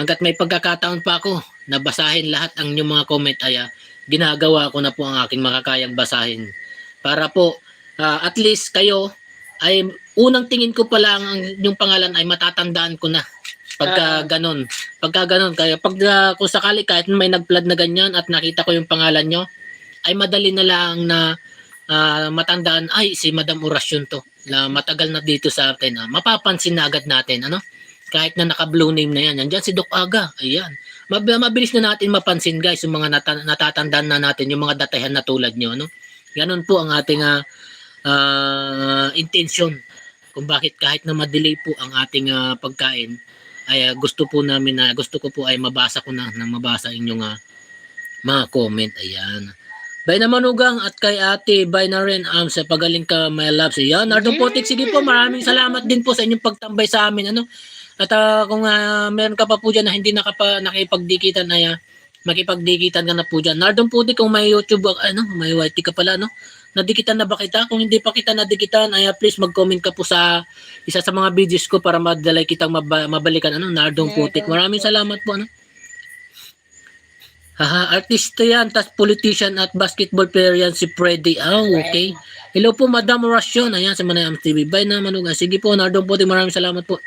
hanggat may pagkakataon pa ako nabasahin lahat ang inyong mga comment ay ginagawa ko na po ang aking makakayang basahin. Para po at least kayo ay unang tingin ko pa lang ang yung pangalan ay matatandaan ko na pagka ganon. Kaya kung sakali kahit may nag-flood na ganyan at nakita ko yung pangalan nyo, ay madali na lang na matandaan, ay si Madam Orasyon to. Na matagal na dito sa atin. Mapapansin na agad natin. Kahit na naka-blue name na yan. Yan si Doc Aga. Ayan. Mabilis na natin mapansin guys yung mga natatandaan na natin, yung mga datahan na tulad nyo. Ganon po ang ating intention kung bakit kahit na ma-delay po ang ating pagkain ay gusto ko po ay mabasa inyong mga comment. Ayan. Bay na Manugang at kay ate, bay na rin sa pagaling ka my loves. Ayan, Ardong Putik, sige po, maraming salamat din po sa inyong pagtambay sa amin. At kung meron ka pa po dyan na hindi nakipagdikitan ay makipagdikitan ka na po dyan. Ardong Putik, kung may YouTube, may YT ka pala, nadikitan na ba kita? Kung hindi pa kita nadikitan, ay please mag-comment ka po sa isa sa mga videos ko para madalay kitang mabalikan. Nardong Putik. Maraming salamat po. Artista yan, tas politician at basketball player yan si Freddy. Okay. Hello po, Madam Orasyon. Ayan, sa Manay Ams TV. Bye na, Manugang. Sige po, Nardong Putik. Maraming salamat po.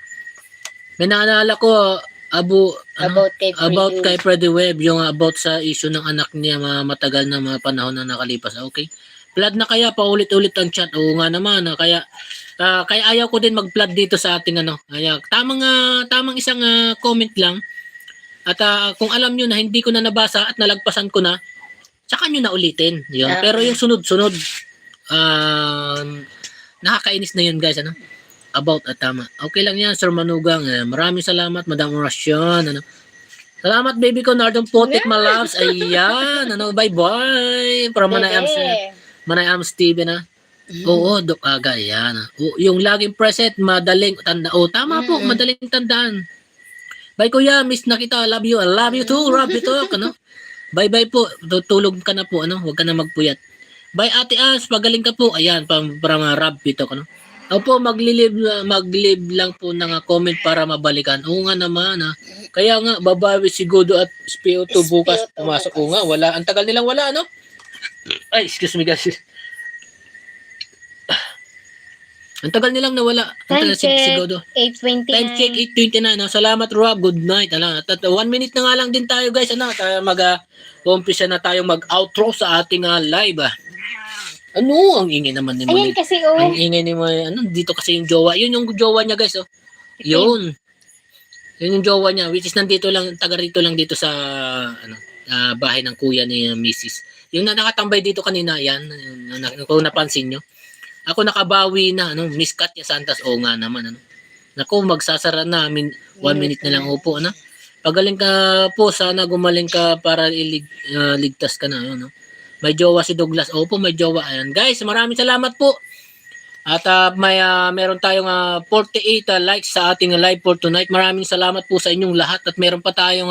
May naalala ko, about kay Freddy Webb, yung about sa issue ng anak niya, matagal na mga panahon na nakalipas. Okay. Flood na kaya paulit-ulit ang chat. Oo nga naman. Kaya ayaw ko din mag-flood dito sa ating Kaya tamang isang comment lang. At kung alam nyo na hindi ko na nabasa at nalagpasan ko na, tsaka nyo na ulitin. Yun. Pero yung sunod-sunod, nakakainis na yun guys. About tama. Okay lang yan, Sir Manugang. Maraming salamat, Madam Orasyon. Salamat, baby ko, Nardong Putik, my loves. Ayan. Bye-bye. Para Manay Ams TV na. Oo, Doc Aga, yan. Yung laging present, madaling tanda. Tama po, madaling tandaan. Bye kuya, miss na kita. I love you. I love you too. Love you too. Bye-bye po. Tutulog ka na po. Huwag ka na magpuyat. Bye Ate As, pagaling ka po. Ayan, para mga rap ito. Opo, mag-leave lang po ng comment para mabalikan. Oo nga naman. Kaya nga, babawi si Godo at SPO2 bukas. Pumasok. Oo nga, wala. Ang tagal nilang wala, Ay, excuse me guys. Ang tagal nilang nawala. Ang tagal si Godo. 8:29. Time check 8:29. Salamat Rob. Good night. At 1 minute na nga lang din tayo guys. Tayo mag-umpisa na tayong mag-outro sa ating live. Ang ingay naman ni Ayan kasi Ang ingay ni dito kasi yung jowa. Yun yung jowa niya guys. Yun. Yun yung jowa niya. Which is nandito lang, taga rito lang dito sa bahay ng kuya ni Mrs. Yung nakatambay dito kanina, yan, kung napansin nyo. Ako nakabawi na, Miss Katya Santos, oo nga naman, Naku, magsasara na, 1 minute na lang upo, Pagaling ka po, sana gumaling ka para ligtas ka na. Ano? May jowa si Douglas. Opo, may jowa. Ayan. Guys, maraming salamat po. At meron tayong 48 likes sa ating live for tonight. Maraming salamat po sa inyong lahat. At meron pa tayong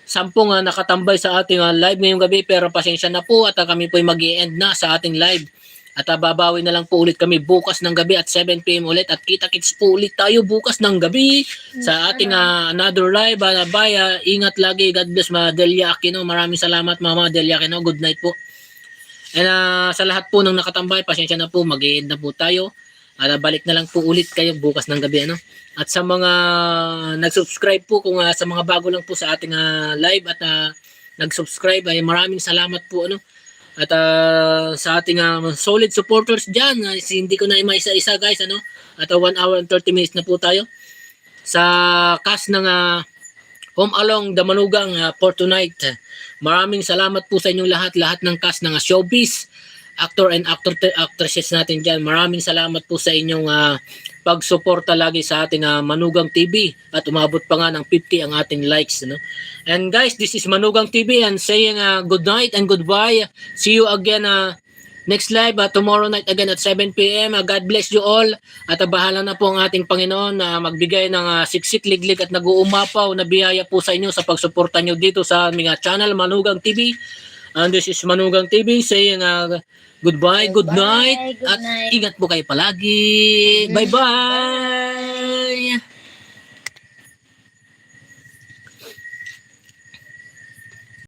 10 nakatambay sa ating live ngayong gabi. Pero pasensya na po at kami po ay mag-i-end na sa ating live. At babawi na lang po ulit kami bukas ng gabi at 7 PM ulit. At kita-kits po ulit tayo bukas ng gabi sa ating another live. Bye. Ingat lagi. God bless, Mama Delia Aquino. Maraming salamat, Mama Delia Aquino. Good night po. And sa lahat po ng nakatambay, pasensya na po, mag-i-end na po tayo. At balik na lang po ulit kayo bukas ng gabi. Ano? At sa mga nag-subscribe po, kung sa mga bago lang po sa ating live at nag-subscribe, ay maraming salamat po. Ano? At sa ating solid supporters dyan, hindi ko na ima-isa-isa guys. Ano? At 1 hour and 30 minutes na po tayo. Sa cast ng Home Along the Manugang for tonight. Maraming salamat po sa inyong lahat ng cast ng showbiz, actor and actresses natin dyan. Maraming salamat po sa inyong pagsuporta lagi sa ating Manugang TV at umabot pa nga ng 50 ang ating likes. No? And guys, this is Manugang TV and saying good night and goodbye. See you again next live tomorrow night again at 7 PM. God bless you all. At bahala na po ang ating Panginoon na magbigay ng siksik, liglig at nag-uumapaw na biyaya po sa inyo sa pagsuporta nyo dito sa aming channel Manugang TV. And this is Manugang TV saying goodbye, good night, Good at night. ingat po kayo palagi. Bye-bye!